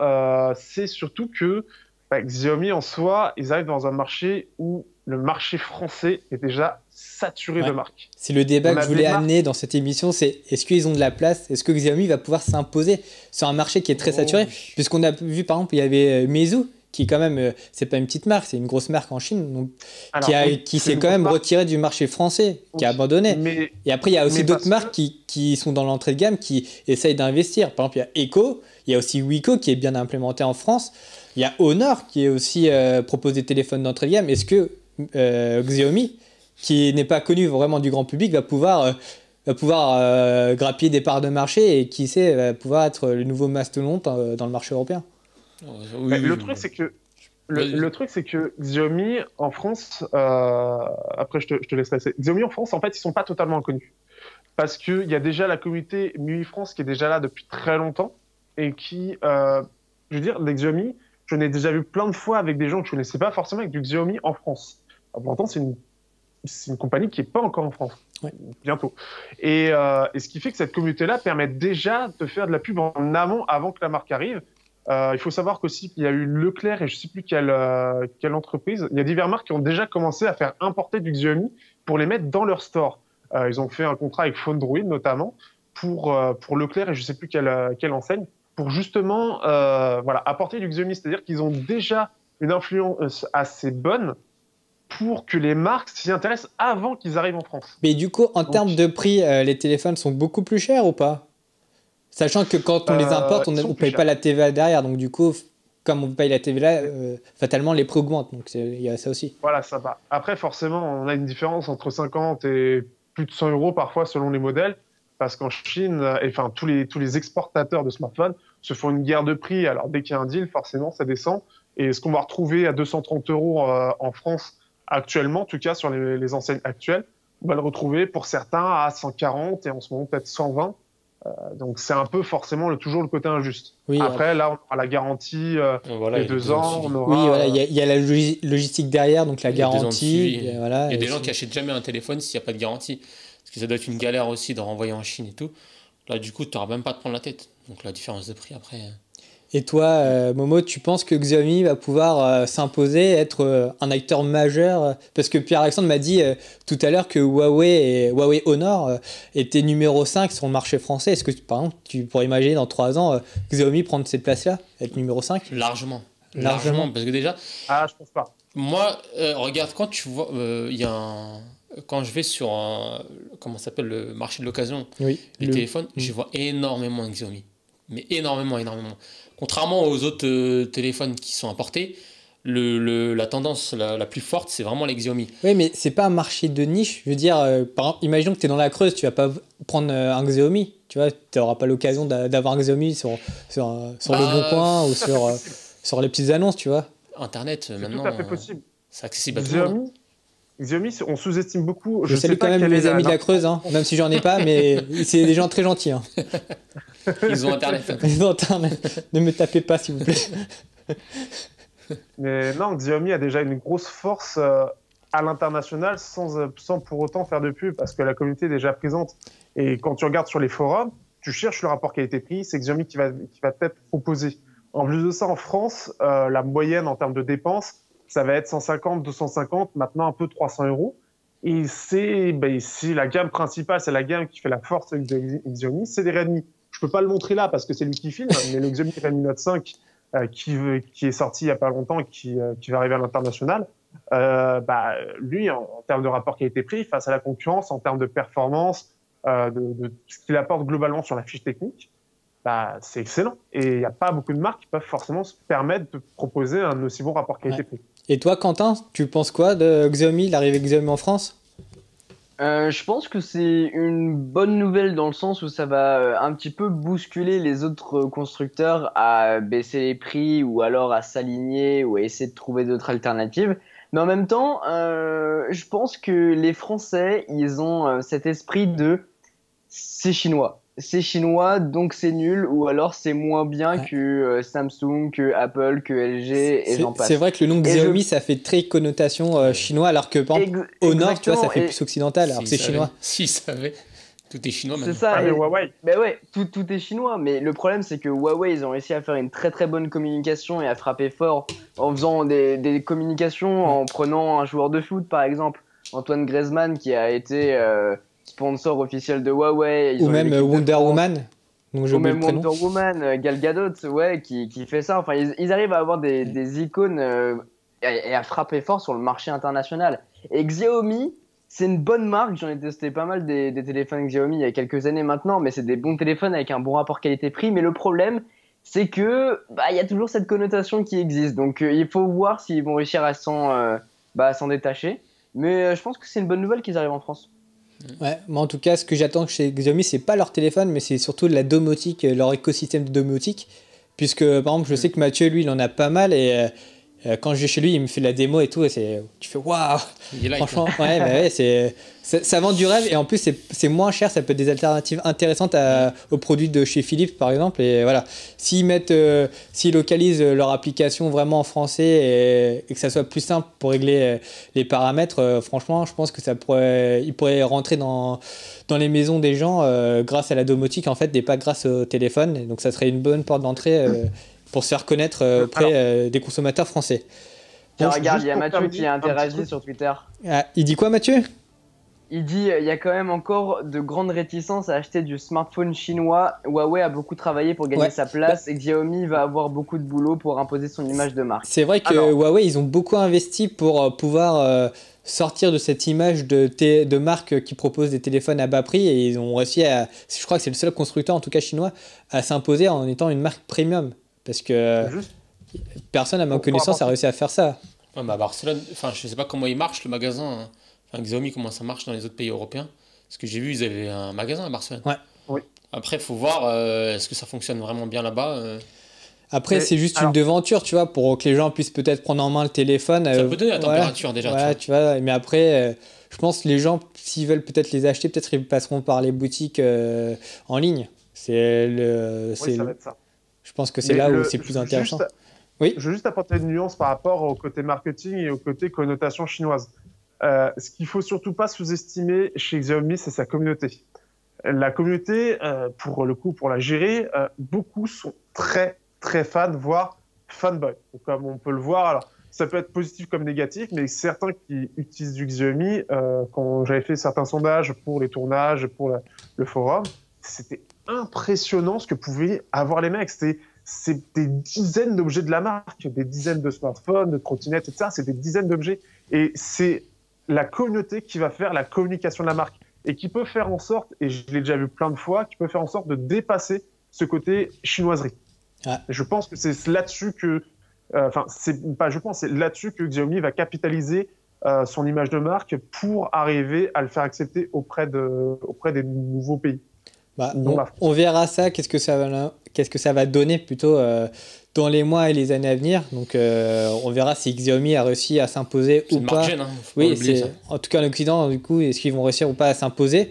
c'est surtout que Xiaomi en soi, ils arrivent dans un marché où le marché français est déjà saturé de marques. C'est le débat que je voulais amener dans cette émission, c'est est-ce qu'ils ont de la place? Est-ce que Xiaomi va pouvoir s'imposer sur un marché qui est très saturé? Puisqu'on a vu par exemple, il y avait Meizu, qui quand même, c'est pas une petite marque, c'est une grosse marque en Chine, donc, qui s'est quand même retirée du marché français, qui a abandonné. Et après, il y a aussi d'autres marques qui sont dans l'entrée de gamme, qui essayent d'investir. Par exemple, il y a Echo, il y a aussi Wiko qui est bien implémenté en France. Il y a Honor qui est aussi propose des téléphones d'entrée de gamme. Est-ce que Xiaomi, qui n'est pas connu vraiment du grand public, va pouvoir grappiller des parts de marché et qui sait, va pouvoir être le nouveau mastodonte dans le marché européen? Le truc, c'est que Xiaomi en France, après je te laisse passer. Xiaomi en France, en fait, ils sont pas totalement connus parce qu'il y a déjà la communauté MIUI France qui est déjà là depuis très longtemps et qui, je veux dire, les Xiaomi, je l'ai déjà vu plein de fois avec des gens que je connaissais pas forcément avec du Xiaomi en France. Alors, pourtant, c'est une compagnie qui est pas encore en France. Ouais. Bientôt. Et ce qui fait que cette communauté-là permet déjà de faire de la pub en amont avant que la marque arrive. Il faut savoir qu'aussi qu'il y a eu Leclerc et je ne sais plus quelle entreprise. Il y a diverses marques qui ont déjà commencé à faire importer du Xiaomi pour les mettre dans leur store. Ils ont fait un contrat avec Phonedroid notamment pour Leclerc et je sais plus quelle enseigne, pour justement voilà, apporter du Xiaomi. C'est-à-dire qu'ils ont déjà une influence assez bonne pour que les marques s'y intéressent avant qu'ils arrivent en France. Mais du coup, en termes de prix, les téléphones sont beaucoup plus chers ou pas? Sachant que quand on les importe, on ne paye pas la TVA derrière. Donc du coup, comme on paye la TVA, fatalement, les prix augmentent. Donc il y a ça aussi. Voilà, ça va. Après, forcément, on a une différence entre 50 et plus de 100 euros parfois selon les modèles. Parce qu'en Chine, enfin, tous les exportateurs de smartphones se font une guerre de prix. Alors dès qu'il y a un deal, forcément, ça descend. Et ce qu'on va retrouver à 230 euros en France actuellement, en tout cas sur les enseignes actuelles, on va le retrouver pour certains à 140 et en ce moment peut-être 120. Donc c'est un peu forcément toujours le côté injuste. Oui, après, là, on aura la garantie les 2 ans. On aura, oui, voilà, il y a la logistique derrière, donc la garantie. Voilà, il y a des gens qui achètent jamais un téléphone s'il n'y a pas de garantie. Parce que ça doit être une galère aussi de renvoyer en Chine et tout. Là, du coup, tu n'auras même pas à te prendre la tête. Donc la différence de prix après... Et toi, Momo, tu penses que Xiaomi va pouvoir s'imposer, être un acteur majeur? Parce que Pierre-Alexandre m'a dit tout à l'heure que Huawei Honor était numéro 5 sur le marché français. Est-ce que, par exemple, tu pourrais imaginer dans 3 ans Xiaomi prendre cette place-là, être numéro 5? Largement. Parce que déjà... Ah, je pense pas. Moi, regarde, quand tu vois... Quand je vais sur comment ça s'appelle, le marché de l'occasion, les téléphones, je vois énormément de Xiaomi. Mais énormément. Contrairement aux autres téléphones qui sont importés, la tendance la plus forte, c'est vraiment les Xiaomi. Oui, mais c'est pas un marché de niche. Je veux dire, par exemple, imaginons que tu es dans la Creuse, tu vas pas prendre un Xiaomi. Tu vois, tu n'auras pas l'occasion d'avoir un Xiaomi sur le Bon Coin ou sur les petites annonces, tu vois. Internet, maintenant, tout à fait possible. C'est accessible à tout le monde. Xiaomi, on sous-estime beaucoup. Je salue quand même mes amis de la Creuse, hein, même si j'en ai pas, mais c'est des gens très gentils. Hein. Ils ont Internet. Ils ont Internet. Ne me tapez pas, s'il vous plaît. Mais non, Xiaomi a déjà une grosse force à l'international sans pour autant faire de pub, parce que la communauté est déjà présente. Et quand tu regardes sur les forums, tu cherches le rapport qualité-prix, c'est Xiaomi qui va peut-être proposer. En plus de ça, en France, la moyenne en termes de dépenses, ça va être 150, 250, maintenant un peu 300 euros. Et c'est la gamme principale, c'est la gamme qui fait la force avec Xiaomi, c'est les Redmi. Je peux pas le montrer là parce que c'est lui qui filme, mais le Xiaomi Redmi Note 5 qui est sorti il y a pas longtemps et qui va arriver à l'international, lui, en termes de rapport qualité-prix, face à la concurrence, en termes de performance, de ce qu'il apporte globalement sur la fiche technique, c'est excellent. Et il n'y a pas beaucoup de marques qui peuvent forcément se permettre de proposer un aussi bon rapport qualité-prix. Ouais. Et toi, Quentin, tu penses quoi de Xiaomi, l'arrivée de Xiaomi en France? Je pense que c'est une bonne nouvelle dans le sens où ça va un petit peu bousculer les autres constructeurs à baisser les prix ou alors à s'aligner ou à essayer de trouver d'autres alternatives. Mais en même temps, je pense que les Français, ils ont cet esprit de c'est chinois. C'est chinois, donc c'est nul, ou alors c'est moins bien que Samsung, que Apple, que LG, et j'en passe. C'est vrai que le nom Xiaomi, ça fait très connotation chinois, alors que par exemple, Honor, tu vois, ça fait plus occidental, alors que c'est chinois. Si, ça savait. Tout est chinois maintenant. C'est ça, Huawei. Ben ouais, tout est chinois, mais le problème c'est que Huawei, ils ont réussi à faire une très très bonne communication et à frapper fort en faisant des communications, en prenant un joueur de foot par exemple, Antoine Griezmann qui a été sponsor officiel de Huawei. Ou même Wonder Woman. Donc ou même Wonder Woman, Gal Gadot, qui fait ça. Enfin, ils arrivent à avoir des icônes et à frapper fort sur le marché international. Et Xiaomi, c'est une bonne marque. J'en ai testé pas mal des téléphones Xiaomi il y a quelques années maintenant, mais c'est des bons téléphones avec un bon rapport qualité-prix. Mais le problème, c'est que il y a toujours cette connotation qui existe. Donc il faut voir s'ils vont réussir à s'en détacher. Mais je pense que c'est une bonne nouvelle qu'ils arrivent en France. Ouais, moi en tout cas, ce que j'attends chez Xiaomi, c'est pas leur téléphone, mais c'est surtout de la domotique, leur écosystème de domotique. Puisque par exemple, je sais que Mathieu, lui, il en a pas mal et quand je vais chez lui, il me fait la démo et tout, et tu fais waouh! Franchement, ça vend du rêve et en plus, c'est moins cher, ça peut être des alternatives intéressantes aux produits de chez Philips par exemple. Et voilà, s'ils localisent leur application vraiment en français et que ça soit plus simple pour régler les paramètres, franchement, je pense que ils pourraient rentrer dans les maisons des gens grâce à la domotique en fait, et pas grâce au téléphone. Et donc, ça serait une bonne porte d'entrée. Pour se faire connaître auprès des consommateurs français. Tiens, regarde, il y a Mathieu qui a interagi sur Twitter. Ah, il dit quoi, Mathieu? Il dit il y a quand même encore de grandes réticences à acheter du smartphone chinois. Huawei a beaucoup travaillé pour gagner sa place et Xiaomi va avoir beaucoup de boulot pour imposer son image de marque. C'est vrai que Huawei, ils ont beaucoup investi pour pouvoir sortir de cette image de marque qui propose des téléphones à bas prix et ils ont réussi à, je crois que c'est le seul constructeur en tout cas chinois, à s'imposer en étant une marque premium. Parce que personne à ma connaissance a réussi à faire ça. Ouais, bah à Barcelone, enfin je sais pas comment il marche le magasin, hein. Enfin, Xiaomi, comment ça marche dans les autres pays européens. Parce que j'ai vu, ils avaient un magasin à Barcelone. Ouais. Oui. Après, il faut voir est-ce que ça fonctionne vraiment bien là-bas. Après, c'est juste une devanture, tu vois, pour que les gens puissent peut-être prendre en main le téléphone. Ça peut donner la température déjà. Ouais, tu vois. Mais après, je pense que les gens, s'ils veulent peut-être les acheter, peut-être ils passeront par les boutiques en ligne. Ça va être ça. Je pense que c'est là où c'est plus intéressant. Oui. Je veux juste apporter une nuance par rapport au côté marketing et au côté connotation chinoise. Ce qu'il faut surtout pas sous-estimer chez Xiaomi, c'est sa communauté. La communauté, pour le coup, pour la gérer, beaucoup sont très très fans, voire fanboy. Comme on peut le voir, alors ça peut être positif comme négatif, mais certains qui utilisent du Xiaomi, quand j'avais fait certains sondages pour les tournages, pour le forum, c'était impressionnant ce que pouvaient avoir les mecs. C'est des dizaines d'objets de la marque, des dizaines de smartphones, de trottinettes, etc. C'est des dizaines d'objets. Et c'est la communauté qui va faire la communication de la marque et qui peut faire en sorte, et je l'ai déjà vu plein de fois, qui peut faire en sorte de dépasser ce côté chinoiserie. Ah. Je pense que c'est là-dessus que, c'est là-dessus que Xiaomi va capitaliser son image de marque pour arriver à le faire accepter auprès des nouveaux pays. On verra ça, qu'est-ce que ça va donner plutôt dans les mois et les années à venir. Donc on verra si Xiaomi a réussi à s'imposer ou pas. Hein, oui, en tout cas en Occident, du coup, est-ce qu'ils vont réussir ou pas à s'imposer.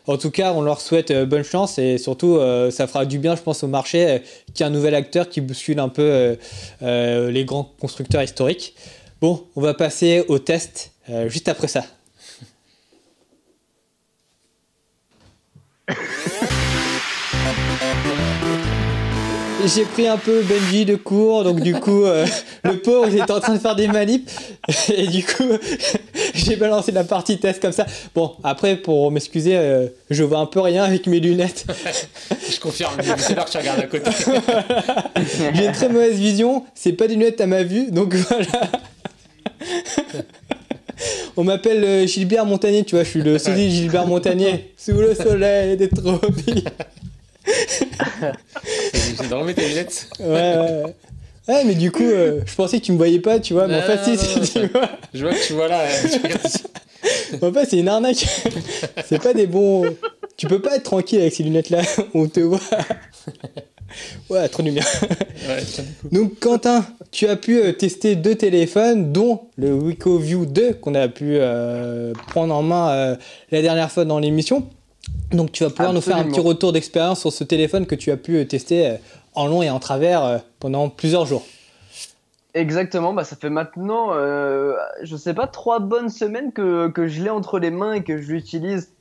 En tout cas, on leur souhaite bonne chance et surtout, ça fera du bien, je pense, au marché qu'il y ait un nouvel acteur qui bouscule un peu les grands constructeurs historiques. Bon, on va passer au test juste après ça. J'ai pris un peu Benji de court, donc du coup, le pauvre, il était en train de faire des manips, et du coup, j'ai balancé la partie test comme ça. Bon, après, pour m'excuser, je vois un peu rien avec mes lunettes. Je confirme, c'est là que tu regardes à côté. J'ai une très mauvaise vision, c'est pas des lunettes à ma vue, donc voilà. On m'appelle Gilbert Montagnier, tu vois, je suis le sosie Gilbert Montagnier, sous le soleil des tropiques. J'ai dormi tes lunettes. Ouais, mais du coup, je pensais que tu me voyais pas, tu vois, mais en fait, si, tu vois. Je vois que tu vois là. En fait, c'est une arnaque. C'est pas des bons. Tu peux pas être tranquille avec ces lunettes-là, on te voit. Ouais, trop de lumière. Donc, Quentin, tu as pu tester 2 téléphones, dont le Wiko View 2 qu'on a pu prendre en main la dernière fois dans l'émission. Donc tu vas pouvoir nous faire un petit retour d'expérience sur ce téléphone que tu as pu tester en long et en travers pendant plusieurs jours. Exactement, ça fait maintenant, je sais pas, 3 bonnes semaines que je l'ai entre les mains et que je l'utilise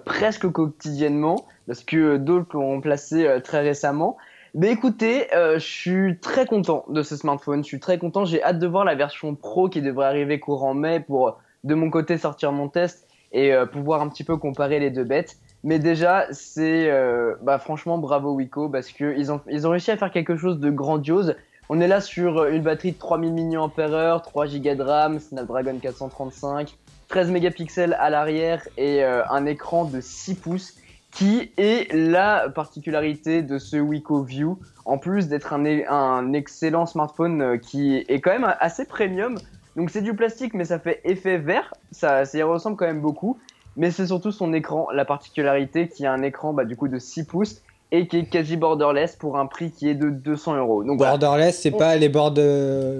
presque quotidiennement, parce que d'autres l'ont placé très récemment. Mais écoutez, je suis très content de ce smartphone, je suis très content, j'ai hâte de voir la version Pro qui devrait arriver courant mai pour, de mon côté, sortir mon test et pouvoir un petit peu comparer les deux bêtes. Mais déjà, c'est franchement bravo Wiko parce qu'ils ont réussi à faire quelque chose de grandiose. On est là sur une batterie de 3000 mAh, 3 Go de RAM, Snapdragon 435, 13 mégapixels à l'arrière et un écran de 6 pouces qui est la particularité de ce Wiko View. En plus d'être un excellent smartphone qui est quand même assez premium. Donc c'est du plastique mais ça fait effet vert, ça y ressemble quand même beaucoup. Mais c'est surtout son écran, la particularité qui a un écran du coup de 6 pouces et qui est quasi borderless pour un prix qui est de 200 €. Donc, borderless, c'est pas les bords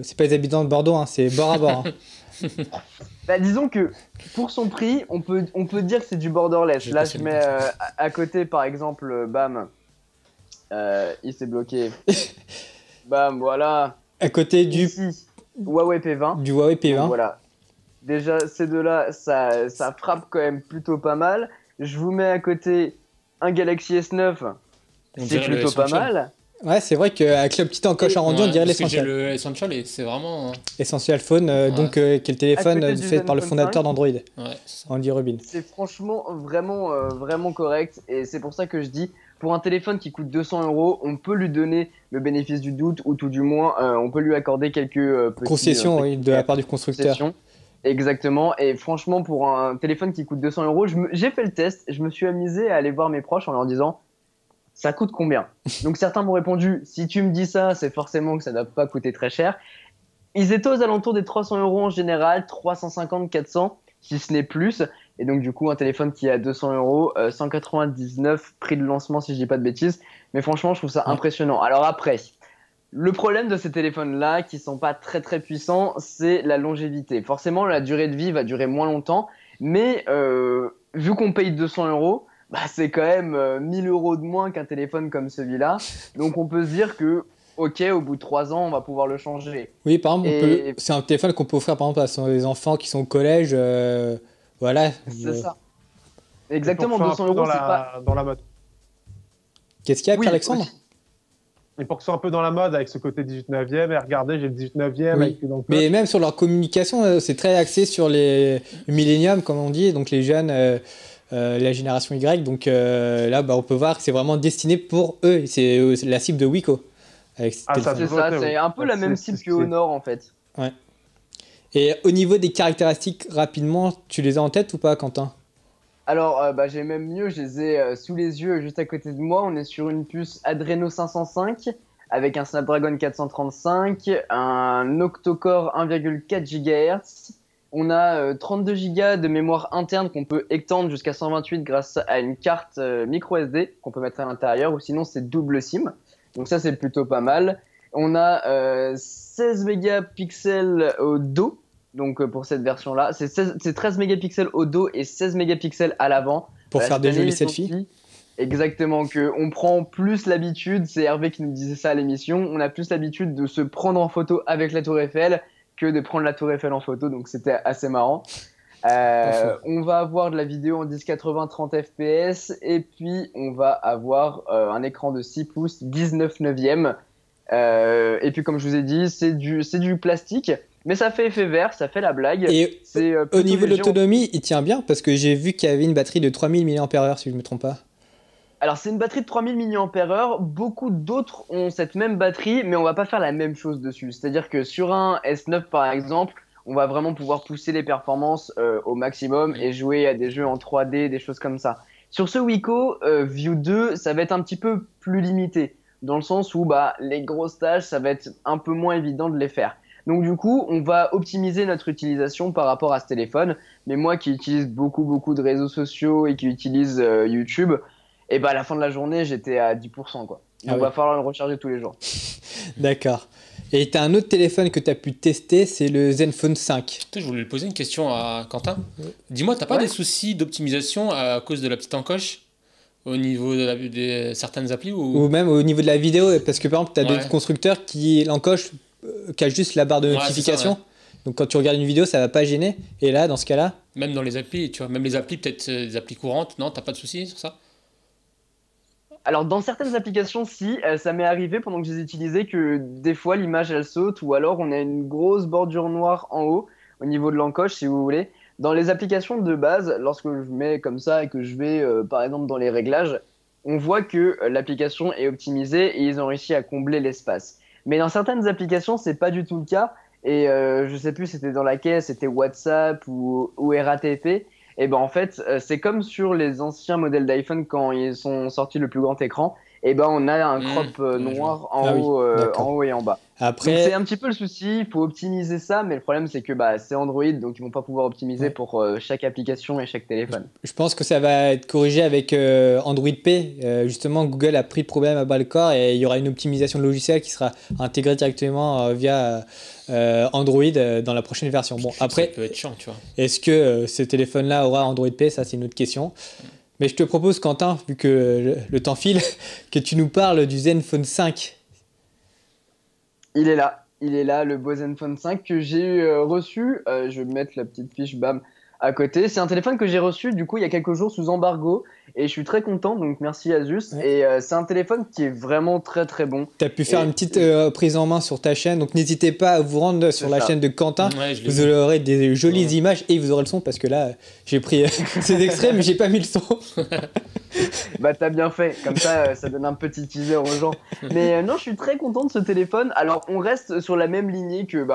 c'est pas les habitants de Bordeaux, hein, c'est bord à bord. Hein. Disons que pour son prix, on peut dire que c'est du borderless. Là, je mets à côté par exemple, il s'est bloqué. Bam, voilà. À côté du Huawei P20. Du Huawei P20. Donc, voilà. Déjà, ces deux-là, ça frappe quand même plutôt pas mal. Je vous mets à côté un Galaxy S9, c'est plutôt pas mal. Ouais, c'est vrai qu'avec le petit encoche arrondi, on dirait l'Essential. J'ai le Essential et c'est vraiment. Essential Phone, donc qui est le téléphone fait par le fondateur d'Android, Andy Rubin. C'est franchement vraiment correct et c'est pour ça que je dis, pour un téléphone qui coûte 200 €, on peut lui donner le bénéfice du doute ou tout du moins, on peut lui accorder quelques petites concessions de la part du constructeur. Exactement, et franchement, pour un téléphone qui coûte 200 €, j'ai fait le test, je me suis amusé à aller voir mes proches en leur disant ça coûte combien? Donc certains m'ont répondu si tu me dis ça, c'est forcément que ça ne doit pas coûter très cher. Ils étaient aux alentours des 300 € en général, 350, 400, si ce n'est plus. Et donc du coup, un téléphone qui est à 200 €, 199 prix de lancement si je dis pas de bêtises. Mais franchement, je trouve ça impressionnant. Alors après, le problème de ces téléphones-là, qui sont pas très très puissants, c'est la longévité. Forcément, la durée de vie va durer moins longtemps, mais vu qu'on paye 200 €, bah, c'est quand même 1000 € de moins qu'un téléphone comme celui-là. Donc on peut se dire que, ok, au bout de 3 ans, on va pouvoir le changer. Oui, par exemple, c'est un téléphone qu'on peut offrir par exemple à les enfants qui sont au collège. Voilà. C'est ça. Exactement, 200 €, c'est pas... dans la mode. Qu'est-ce qu'il y a, Pierre-Alexandre? Et pour que ce soit un peu dans la mode avec ce côté 18-9e, et regardez, j'ai le 18-9e. Oui. Mais même sur leur communication, c'est très axé sur les milléniums, comme on dit, donc les jeunes, la génération Y. Donc là, on peut voir que c'est vraiment destiné pour eux. C'est la cible de Wiko. C'est ça, c'est un peu la même cible que Honor en fait. Ouais. Et au niveau des caractéristiques, rapidement, tu les as en tête ou pas, Quentin? Alors, j'ai même mieux, je les ai sous les yeux, juste à côté de moi. On est sur une puce Adreno 505 avec un Snapdragon 435, un octo-core 1,4 GHz. On a 32 Go de mémoire interne qu'on peut étendre jusqu'à 128 grâce à une carte micro SD qu'on peut mettre à l'intérieur, ou sinon c'est double SIM. Donc ça, c'est plutôt pas mal. On a 16 mégapixels au dos. Donc pour cette version-là, c'est 13 mégapixels au dos et 16 mégapixels à l'avant. Pour faire des jolis selfies. Exactement, on prend plus l'habitude, c'est Hervé qui nous disait ça à l'émission, on a plus l'habitude de se prendre en photo avec la Tour Eiffel que de prendre la Tour Eiffel en photo, donc c'était assez marrant. On va avoir de la vidéo en 1080 30 fps et puis on va avoir un écran de 6 pouces 19/9. Et puis comme je vous ai dit, c'est du plastique. Mais ça fait effet vert, ça fait la blague. Et au niveau de l'autonomie, il tient bien parce que j'ai vu qu'il y avait une batterie de 3000 mAh si je ne me trompe pas. Alors c'est une batterie de 3000 mAh, beaucoup d'autres ont cette même batterie, mais on va pas faire la même chose dessus. C'est-à-dire que sur un S9 par exemple, on va vraiment pouvoir pousser les performances au maximum et jouer à des jeux en 3D, des choses comme ça. Sur ce Wiko View 2, ça va être un petit peu plus limité, dans le sens où les grosses tâches, ça va être un peu moins évident de les faire. Donc du coup, on va optimiser notre utilisation par rapport à ce téléphone. Mais moi qui utilise beaucoup de réseaux sociaux et qui utilise YouTube, et à la fin de la journée, j'étais à 10%, quoi. Donc va falloir le recharger tous les jours. D'accord. Et tu as un autre téléphone que tu as pu tester, c'est le Zenfone 5. Je voulais poser une question à Quentin. Dis-moi, t'as pas des soucis d'optimisation à cause de la petite encoche au niveau de certaines applis ou même au niveau de la vidéo? Parce que par exemple, tu as des constructeurs qui l'encoche cache juste la barre de notification. Ça, Donc quand tu regardes une vidéo, ça va pas gêner. Et là, dans ce cas-là, même dans les applis, tu vois, même les applis, peut-être des applis courantes, non, t'as pas de soucis sur ça? Alors dans certaines applications, si, ça m'est arrivé pendant que je les utilisais que des fois l'image elle saute ou alors on a une grosse bordure noire en haut au niveau de l'encoche si vous voulez. Dans les applications de base, lorsque je mets comme ça et que je vais par exemple dans les réglages, on voit que l'application est optimisée et ils ont réussi à combler l'espace. Mais dans certaines applications, c'est pas du tout le cas. Et je sais plus, c'était dans laquelle, c'était WhatsApp ou RATP. Et en fait, c'est comme sur les anciens modèles d'iPhone quand ils sont sortis le plus grand écran. Et on a un crop noir en haut et en bas. Après, c'est un petit peu le souci, il faut optimiser ça, mais le problème c'est que c'est Android, donc ils vont pas pouvoir optimiser pour chaque application et chaque téléphone. Je pense que ça va être corrigé avec Android P. Justement, Google a pris le problème à bas le corps et il y aura une optimisation logicielle qui sera intégrée directement via Android dans la prochaine version. Bon, après, ça peut être chiant, tu vois. Est-ce que ce téléphone-là aura Android P? Ça, c'est une autre question. Mais je te propose, Quentin, vu que le temps file, que tu nous parles du Zenfone 5. Il est là, le beau Zenfone 5 que j'ai reçu. Je vais mettre la petite fiche, bam. à côté. C'est un téléphone que j'ai reçu du coup il y a quelques jours sous embargo et je suis très content, donc merci Asus. Et c'est un téléphone qui est vraiment très très bon. Tu as pu faire une petite prise en main sur ta chaîne, donc n'hésitez pas à vous rendre sur la chaîne de Quentin. Vous aurez des jolies images et vous aurez le son, parce que là j'ai pris ces extraits mais j'ai pas mis le son. Bah t'as bien fait, comme ça ça donne un petit teaser aux gens. Mais non, je suis très content de ce téléphone. Alors on reste sur la même lignée que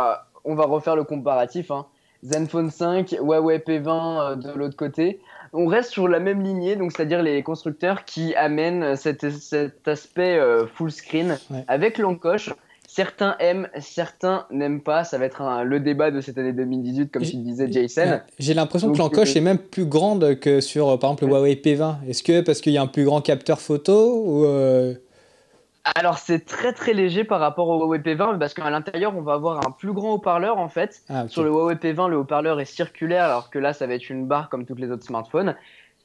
on va refaire le comparatif, hein. Zenfone 5, Huawei P20 de l'autre côté. On reste sur la même lignée, donc c'est-à-dire les constructeurs qui amènent cet aspect full screen avec l'encoche. Certains aiment, certains n'aiment pas. Ça va être le débat de cette année 2018, comme tu disais, Jason. J'ai l'impression que l'encoche est même plus grande que sur, par exemple, le Huawei P20. Est-ce que parce qu'il y a un plus grand capteur photo ou Alors, c'est très très léger par rapport au Huawei P20, parce qu'à l'intérieur, on va avoir un plus grand haut-parleur en fait. Okay. Sur le Huawei P20, le haut-parleur est circulaire, alors que là, ça va être une barre comme toutes les autres smartphones.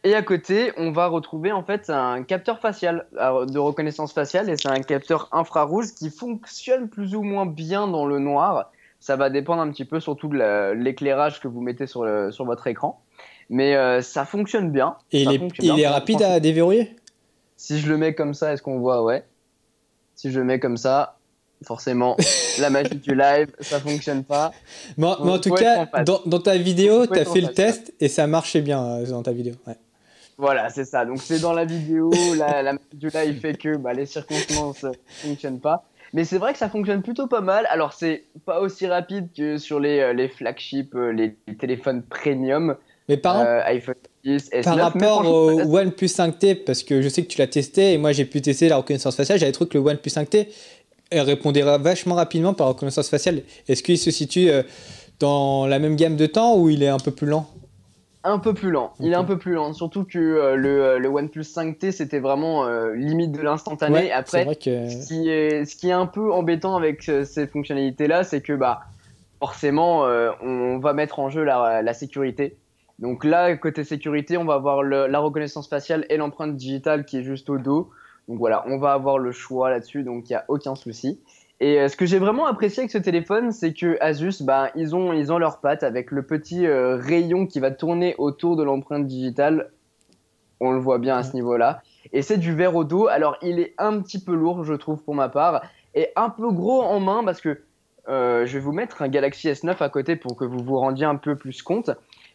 Et à côté, on va retrouver en fait un capteur facial, de reconnaissance faciale, et c'est un capteur infrarouge qui fonctionne plus ou moins bien dans le noir. Ça va dépendre un petit peu surtout de l'éclairage que vous mettez sur votre écran. Mais ça fonctionne bien. Et il est rapide à déverrouiller ? Si je le mets comme ça, est-ce qu'on voit ? Ouais. Si je le mets comme ça, forcément, la magie du live, ça fonctionne pas. Mais en tout cas, dans ta vidéo, tu as fait le test et ça marchait bien dans ta vidéo. Ouais. Voilà, c'est ça. Donc c'est dans la vidéo, la magie du live fait que les circonstances ne fonctionnent pas. Mais c'est vrai que ça fonctionne plutôt pas mal. Alors c'est pas aussi rapide que sur les flagships, les téléphones premium. Mais iPhone 10, S9, par rapport au OnePlus 5T, parce que je sais que tu l'as testé et moi j'ai pu tester la reconnaissance faciale, j'avais trouvé que le OnePlus 5T répondait vachement rapidement par la reconnaissance faciale. Est-ce qu'il se situe dans la même gamme de temps ou il est un peu plus lent ? Un peu plus lent. Il est un peu plus lent. Surtout que le OnePlus 5T, c'était vraiment limite de l'instantané. Ouais, après, vrai que... ce qui est un peu embêtant avec ces fonctionnalités-là, c'est que forcément, on va mettre en jeu la sécurité. Donc là, côté sécurité, on va avoir la reconnaissance faciale et l'empreinte digitale qui est juste au dos. Donc voilà, on va avoir le choix là-dessus, donc il n'y a aucun souci. Et ce que j'ai vraiment apprécié avec ce téléphone, c'est que Asus, ils ont leurs pattes avec le petit rayon qui va tourner autour de l'empreinte digitale. On le voit bien à ce niveau-là. Et c'est du verre au dos. Alors, il est un petit peu lourd, je trouve, pour ma part, et un peu gros en main parce que je vais vous mettre un Galaxy S9 à côté pour que vous vous rendiez un peu plus compte.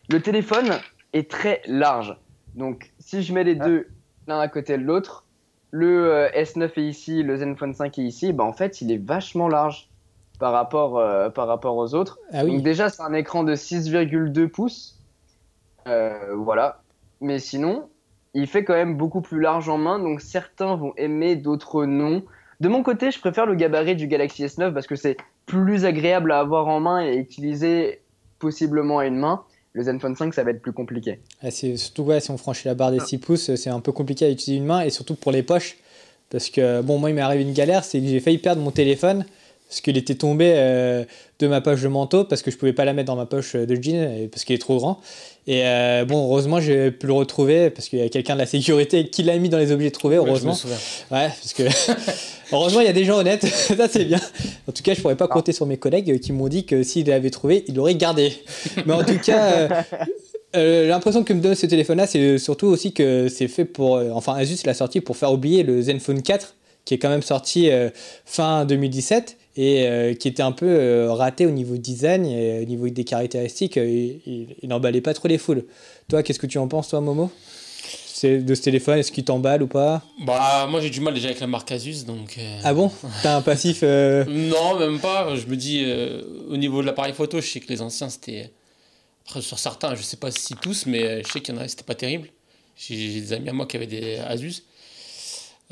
Le téléphone est très large. Donc, si je mets les deux l'un à côté de l'autre, le S9 est ici, le Zenfone 5 est ici, en fait, il est vachement large par rapport aux autres. Ah oui. Donc déjà, c'est un écran de 6,2 pouces. Voilà. Mais sinon, il fait quand même beaucoup plus large en main, donc certains vont aimer, d'autres non. De mon côté, je préfère le gabarit du Galaxy S9 parce que c'est plus agréable à avoir en main et utiliser possiblement à une main. Le Zenfone 5, ça va être plus compliqué. C'est surtout, si on franchit la barre des 6 pouces, c'est un peu compliqué à utiliser une main, et surtout pour les poches. Parce que, moi, il m'est arrivé une galère, c'est que j'ai failli perdre mon téléphone, parce qu'il était tombé de ma poche de manteau, parce que je pouvais pas la mettre dans ma poche de jean, parce qu'il est trop grand. Et heureusement, j'ai pu le retrouver, parce qu'il y a quelqu'un de la sécurité qui l'a mis dans les objets trouvés, heureusement. Je me souviens. Ouais, parce que heureusement, il y a des gens honnêtes, ça c'est bien. En tout cas, je pourrais pas compter sur mes collègues qui m'ont dit que s'ils l'avaient trouvé, ils l'auraient gardé. Mais en tout cas, l'impression que me donne ce téléphone-là, c'est surtout aussi que c'est fait pour... Asus l'a sorti pour faire oublier le Zenfone 4, qui est quand même sorti fin 2017, et qui était un peu raté au niveau design et au niveau des caractéristiques. Il n'emballait pas trop les foules. Toi, qu'est-ce que tu en penses, toi, Momo ? De ce téléphone, est-ce qu'il t'emballe ou pas ? Moi j'ai du mal déjà avec la marque Asus, donc... Ah bon ? T'as un passif Non, même pas. Je me dis, au niveau de l'appareil photo, je sais que les anciens, c'était... Après, sur certains, je sais pas si tous, mais je sais qu'il y en a, c'était pas terrible. J'ai des amis à moi qui avaient des Asus.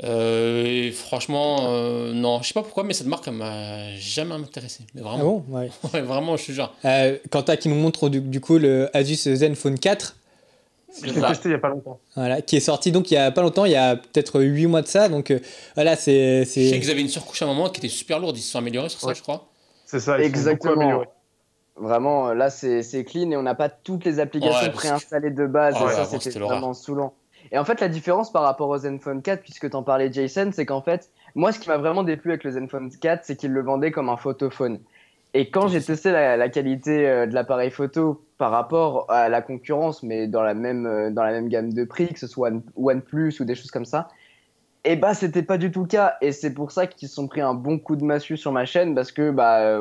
Et franchement, non, je sais pas pourquoi, mais cette marque, elle m'a jamais intéressé. Mais vraiment. Ah bon ? Ouais. Ouais, vraiment, je suis genre. Quentin qui nous montre du coup le Asus Zenfone 4. Je l'ai testé il y a pas longtemps. Voilà, qui est sorti donc il y a pas longtemps, il y a peut-être 8 mois de ça. Donc voilà, c'est... Je sais qu'ils avaient une surcouche à un moment qui était super lourde, ils se sont améliorés sur ça, je crois. C'est ça, ils exactement. sont beaucoup améliorés. Vraiment, là, c'est clean et on n'a pas toutes les applications préinstallées de base. Oh, et ça, c'était vraiment saoulant. Et en fait, la différence par rapport au Zenfone 4, puisque t'en parlais, Jason, c'est qu'en fait, moi, ce qui m'a vraiment déplu avec le Zenfone 4, c'est qu'il le vendait comme un photophone. Et quand j'ai testé la qualité de l'appareil photo par rapport à la concurrence, mais dans la même gamme de prix, que ce soit OnePlus ou des choses comme ça, et bah c'était pas du tout le cas. Et c'est pour ça qu'ils se sont pris un bon coup de massue sur ma chaîne, parce que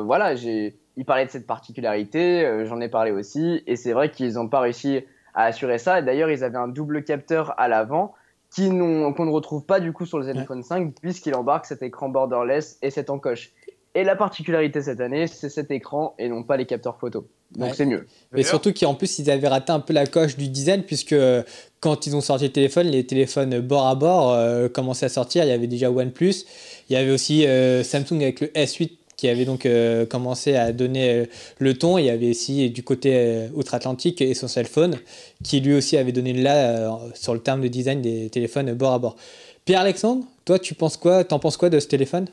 voilà, ils parlaient de cette particularité, j'en ai parlé aussi, et c'est vrai qu'ils n'ont pas réussi à assurer ça. Et d'ailleurs, ils avaient un double capteur à l'avant qu'on ne retrouve pas du coup sur le Zenfone 5, puisqu'il embarque cet écran borderless et cette encoche. Et la particularité cette année, c'est cet écran et non pas les capteurs photo. Donc c'est mieux. Et surtout qu'en plus, ils avaient raté un peu la coche du design, puisque quand ils ont sorti le téléphone, les téléphones bord à bord commençaient à sortir. Il y avait déjà OnePlus, il y avait aussi Samsung avec le S8 qui avait donc commencé à donner le ton. Il y avait aussi du côté outre-Atlantique Essential Phone, qui lui aussi avait donné sur le terme de design des téléphones bord à bord. Pierre-Alexandre, toi, t'en penses quoi de ce téléphone ?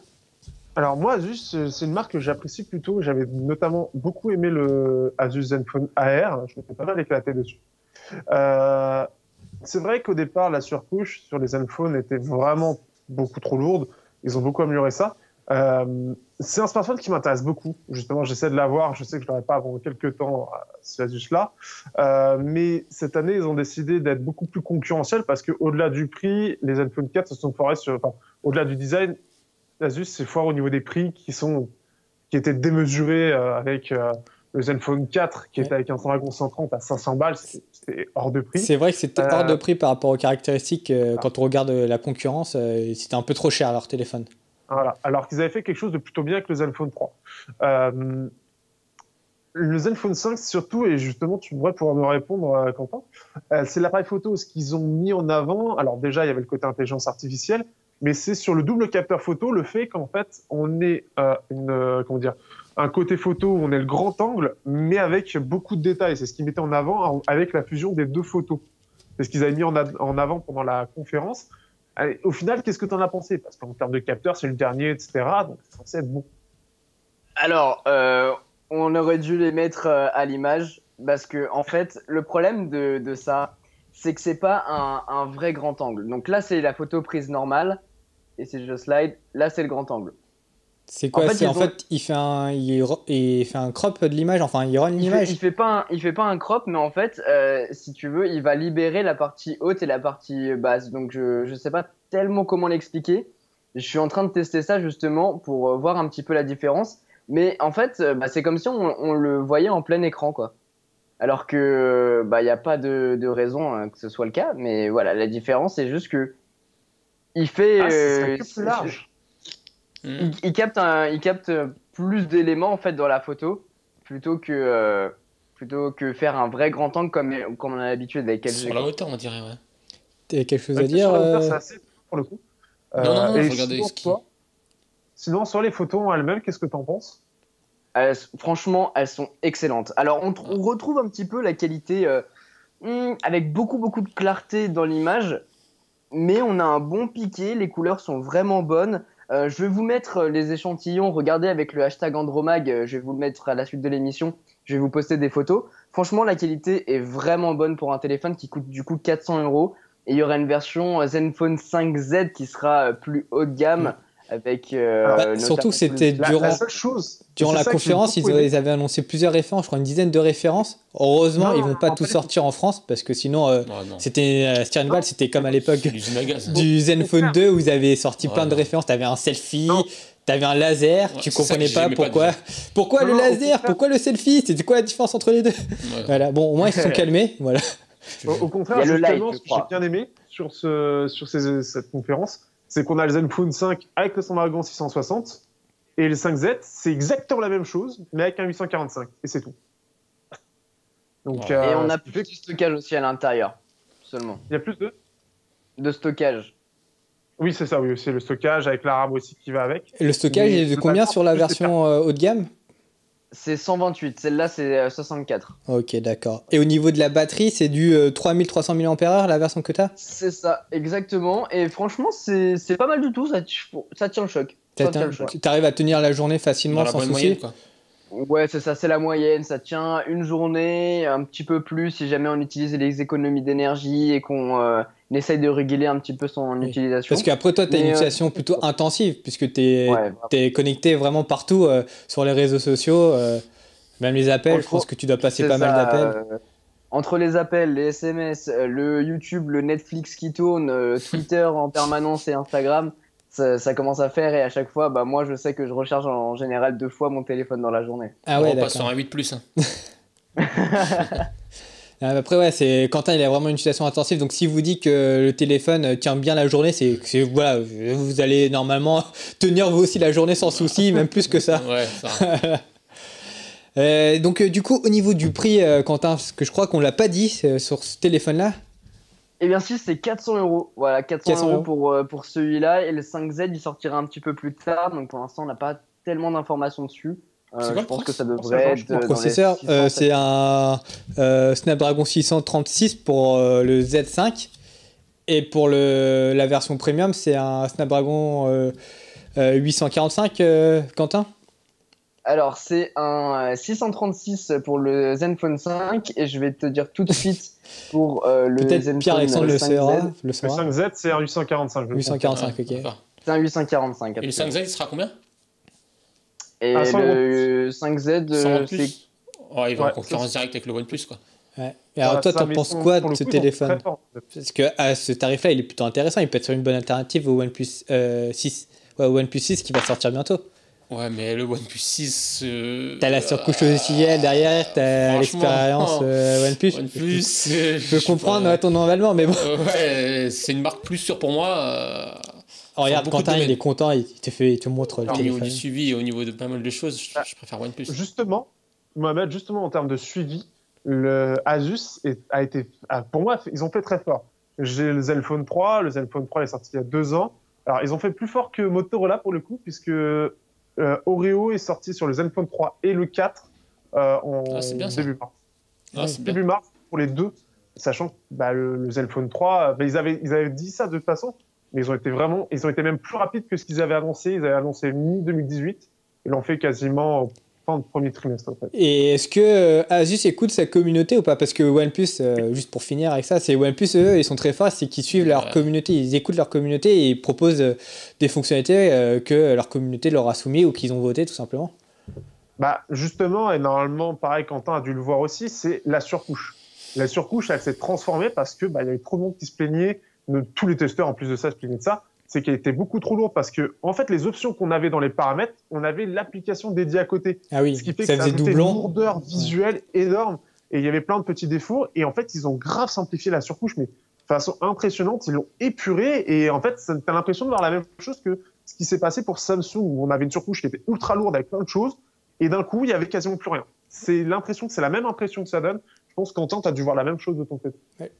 Alors moi, Asus, c'est une marque que j'apprécie plutôt. J'avais notamment beaucoup aimé le Asus Zenfone AR. Je m'étais pas mal éclaté dessus. C'est vrai qu'au départ, la surcouche sur les Zenfone était vraiment beaucoup trop lourde. Ils ont beaucoup amélioré ça. C'est un smartphone qui m'intéresse beaucoup. Justement, j'essaie de l'avoir. Je sais que je l'aurai pas avant quelques temps, ce Asus-là. Mais cette année, ils ont décidé d'être beaucoup plus concurrentiels parce qu'au-delà du prix, les Zenfone 4 se sont foirés au-delà du design. Asus s'est foiré au niveau des prix qui étaient démesurés avec le Zenfone 4 qui était avec un Snapdragon 130 à 500 balles, c'était hors de prix. C'est vrai que c'était hors de prix par rapport aux caractéristiques. Quand on regarde la concurrence, c'était un peu trop cher leur téléphone. Voilà. Alors qu'ils avaient fait quelque chose de plutôt bien avec le Zenfone 3. Le Zenfone 5 surtout, et justement tu pourrais pouvoir me répondre Quentin, c'est l'appareil photo, ce qu'ils ont mis en avant. Alors déjà il y avait le côté intelligence artificielle, mais c'est sur le double capteur photo, le fait qu'en fait, on ait un côté photo où on ait le grand angle, mais avec beaucoup de détails. C'est ce qu'ils mettaient en avant avec la fusion des deux photos. C'est ce qu'ils avaient mis en avant pendant la conférence. Allez, au final, qu'est-ce que tu en as pensé ? Parce qu'en termes de capteur, c'est le dernier, etc. Donc, c'est censé être bon. Alors, on aurait dû les mettre à l'image, parce que en fait, le problème de ça, c'est que c'est pas un vrai grand angle. Donc là, c'est la photo prise normale, et c'est je slide. Là, c'est le grand angle. C'est quoi ? Il fait un crop de l'image, enfin, il run l'image. Il fait pas un crop, mais en fait, si tu veux, il va libérer la partie haute et la partie basse. Donc, je sais pas tellement comment l'expliquer. Je suis en train de tester ça, justement, pour voir un petit peu la différence. Mais en fait, c'est comme si on le voyait en plein écran, quoi. Alors que y a pas de raison que ce soit le cas, mais voilà, la différence c'est juste que il fait c'est plus large. Il capte plus d'éléments en fait dans la photo plutôt que faire un vrai grand angle comme on a l'habitude avec LG. Sur la hauteur, on dirait, ouais. T'as quelque chose à dire Sur la hauteur, c'est assez pour le coup. Non, et regardez sinon, sur les photos en elles-mêmes, qu'est-ce que tu en penses ? Franchement, elles sont excellentes. Alors, on retrouve un petit peu la qualité avec beaucoup de clarté dans l'image, mais on a un bon piqué, les couleurs sont vraiment bonnes. Je vais vous mettre les échantillons, regardez avec le hashtag Andromag, je vais vous le mettre à la suite de l'émission, je vais vous poster des photos. Franchement, la qualité est vraiment bonne pour un téléphone qui coûte du coup 400 €. Et il y aura une version Zenfone 5Z qui sera plus haut de gamme. Avec surtout c'était durant la conférence, ils avaient annoncé plusieurs références, je crois une dizaine de références. Heureusement, ils vont pas tout sortir en France parce que sinon c'était une balle, c'était comme à l'époque du Zenfone 2 où ils avaient sorti plein de références, t'avais un selfie, t'avais un laser, tu comprenais pas pourquoi le laser, pourquoi le selfie, c'était quoi la différence entre les deux. Voilà, bon, au moins ils se sont calmés, voilà. Au contraire, justement, ce que j'ai bien aimé sur cette conférence, c'est qu'on a le Zenfone 5 avec le Snapdragon 660 et le 5Z, c'est exactement la même chose, mais avec un 845, et c'est tout. Donc, et on a plus de stockage aussi à l'intérieur, seulement. Il y a plus de stockage. Oui, c'est ça, oui, c'est le stockage avec la RAM aussi qui va avec. Et le stockage est de combien sur la version haut de gamme ? C'est 128, celle-là c'est 64. Ok, d'accord. Et au niveau de la batterie, c'est du 3300 mAh la version que tu as ? C'est ça, exactement. Et franchement, c'est pas mal du tout, ça tient le choc. Tu arrives à tenir la journée facilement sans souci moyenne, quoi. Ouais, c'est ça, c'est la moyenne. Ça tient une journée, un petit peu plus si jamais on utilise les économies d'énergie et qu'on essaye de réguler un petit peu son utilisation. Parce qu'après toi, tu as une utilisation plutôt intensive, puisque tu es connecté vraiment partout sur les réseaux sociaux, même les appels, je pense que tu dois passer pas mal d'appels. Entre les appels, les SMS, le YouTube, le Netflix qui tourne, Twitter en permanence et Instagram, ça commence à faire, et à chaque fois, moi je sais que je recharge en général 2 fois mon téléphone dans la journée. Ah ouais, on passe sur un 8+. Après ouais, Quentin il a vraiment une utilisation intensive, donc si vous dit que le téléphone tient bien la journée, c'est voilà, vous allez normalement tenir vous aussi la journée sans souci, même plus que ça. Ouais, ça. Donc du coup au niveau du prix, Quentin, parce que je crois qu'on l'a pas dit sur ce téléphone-là. Eh bien si, c'est 400 €. Voilà, 400 € pour celui-là, et le 5Z il sortira un petit peu plus tard, donc pour l'instant on n'a pas tellement d'informations dessus. Je pense que ça devrait être le processeur, c'est un Snapdragon 636 pour le Z5, et pour la version premium c'est un Snapdragon 845, Quentin. Alors, c'est un 636 pour le Zenfone 5, et je vais te dire tout de suite pour le Zenfone Pierre-Alexandre le 5Z. Le 5Z, c'est un 845. 845, ok. C'est un 845. Et le 5Z, il sera combien? Et le 5Z, c'est... Ouais, il va en concurrence directe avec le OnePlus, quoi. Ouais. Et alors toi, t'en penses quoi de ce téléphone? Parce que à ce tarif-là, il est plutôt intéressant. Il peut être une bonne alternative au OnePlus 6. Ouais, au OnePlus 6 qui va sortir bientôt. Ouais, mais le OnePlus 6... T'as la surcouche logicielle derrière, t'as l'expérience OnePlus. Je peux comprendre ton environnement, mais bon. Ouais, c'est une marque plus sûre pour moi. Regarde, Quentin, il est content, il te montre le téléphone. Au niveau du suivi et au niveau de pas mal de choses, je préfère OnePlus. Justement, Mohamed, en termes de suivi, le Asus a été, pour moi, ils ont fait très fort. J'ai le Zenfone 3, il est sorti il y a 2 ans. Alors, ils ont fait plus fort que Motorola pour le coup, puisque Oreo est sorti sur le Zenfone 3 et le 4 début mars. Début mars pour les deux, sachant que le Zenfone 3, ils avaient dit ça de toute façon, mais ils ont été même plus rapides que ce qu'ils avaient annoncé. Ils avaient annoncé mi-2018, ils l'ont fait quasiment fin de premier trimestre. En fait. Et est-ce que Asus écoute sa communauté ou pas? Parce que OnePlus, juste pour finir avec ça, c'est OnePlus, eux, ils sont très forts, c'est qu'ils suivent leur communauté, ils écoutent leur communauté et ils proposent des fonctionnalités que leur communauté leur a soumis ou qu'ils ont voté tout simplement. Justement, et normalement, pareil, Quentin a dû le voir aussi, c'est la surcouche. La surcouche, elle s'est transformée parce que y avait trop de monde qui se plaignait, tous les testeurs en plus de ça se plaignaient de ça. C'est qu'elle était beaucoup trop lourde parce que, en fait, les options qu'on avait dans les paramètres, on avait l'application dédiée à côté. Ah oui, ce qui fait ça que faisait doublon. Une lourdeur visuelle énorme et il y avait plein de petits défauts. Et en fait, ils ont grave simplifié la surcouche, mais de façon impressionnante. Ils l'ont épurée et en fait, t'as l'impression de voir la même chose que ce qui s'est passé pour Samsung où on avait une surcouche qui était ultra lourde avec plein de choses et d'un coup, il y avait quasiment plus rien. C'est la même impression que ça donne. Je pense qu'Quentin, t'as dû voir la même chose de ton côté. Ouais.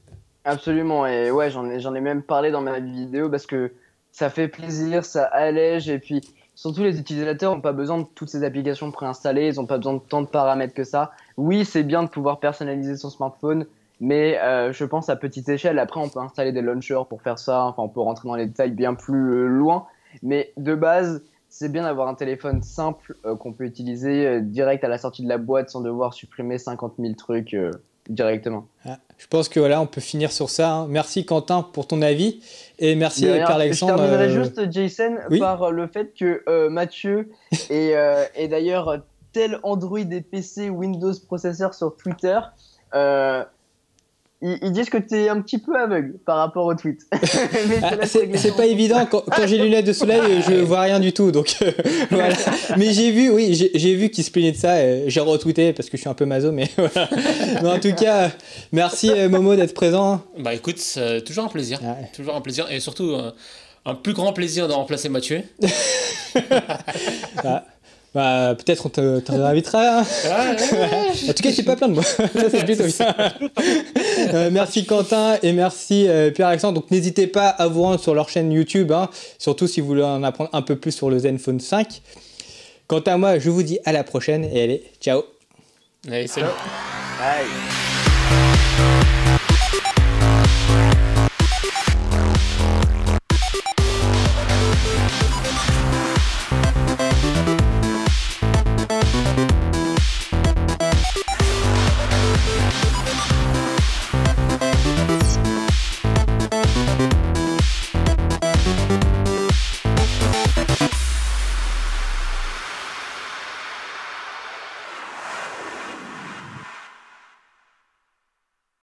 Absolument. Et ouais, j'en ai même parlé dans ma vidéo parce que ça fait plaisir, ça allège, et puis surtout les utilisateurs n'ont pas besoin de toutes ces applications préinstallées, ils n'ont pas besoin de tant de paramètres que ça. Oui, c'est bien de pouvoir personnaliser son smartphone, mais je pense à petite échelle. Après, on peut installer des launchers pour faire ça, enfin on peut rentrer dans les détails bien plus loin, mais de base, c'est bien d'avoir un téléphone simple qu'on peut utiliser direct à la sortie de la boîte sans devoir supprimer 50 000 trucs directement. Je pense que voilà, on peut finir sur ça. Hein. Merci Quentin pour ton avis et merci Pierre-Alexandre. Je terminerai juste, Jason, par le fait que Mathieu est d'ailleurs tel Android et PC Windows processeur sur Twitter. Ils disent que tu es un petit peu aveugle par rapport au tweet. C'est pas évident, quand j'ai les lunettes de soleil, je vois rien du tout. Donc voilà. Mais j'ai vu qu'ils se plaignaient de ça. Et j'ai retweeté parce que je suis un peu maso. Mais voilà. Mais en tout cas, merci Momo d'être présent. Écoute, c'est toujours un plaisir. Ouais. Toujours un plaisir. Et surtout, un plus grand plaisir de remplacer Mathieu. Peut-être on te réinvitera. En tout cas, je suis pas plein de moi. Ça, c'est plutôt bien. Merci Quentin et merci Pierre-Alexandre. Donc, n'hésitez pas à vous rendre sur leur chaîne YouTube, hein, surtout si vous voulez en apprendre un peu plus sur le Zenfone 5. Quant à moi, je vous dis à la prochaine et allez, ciao. Allez, salut. Bye.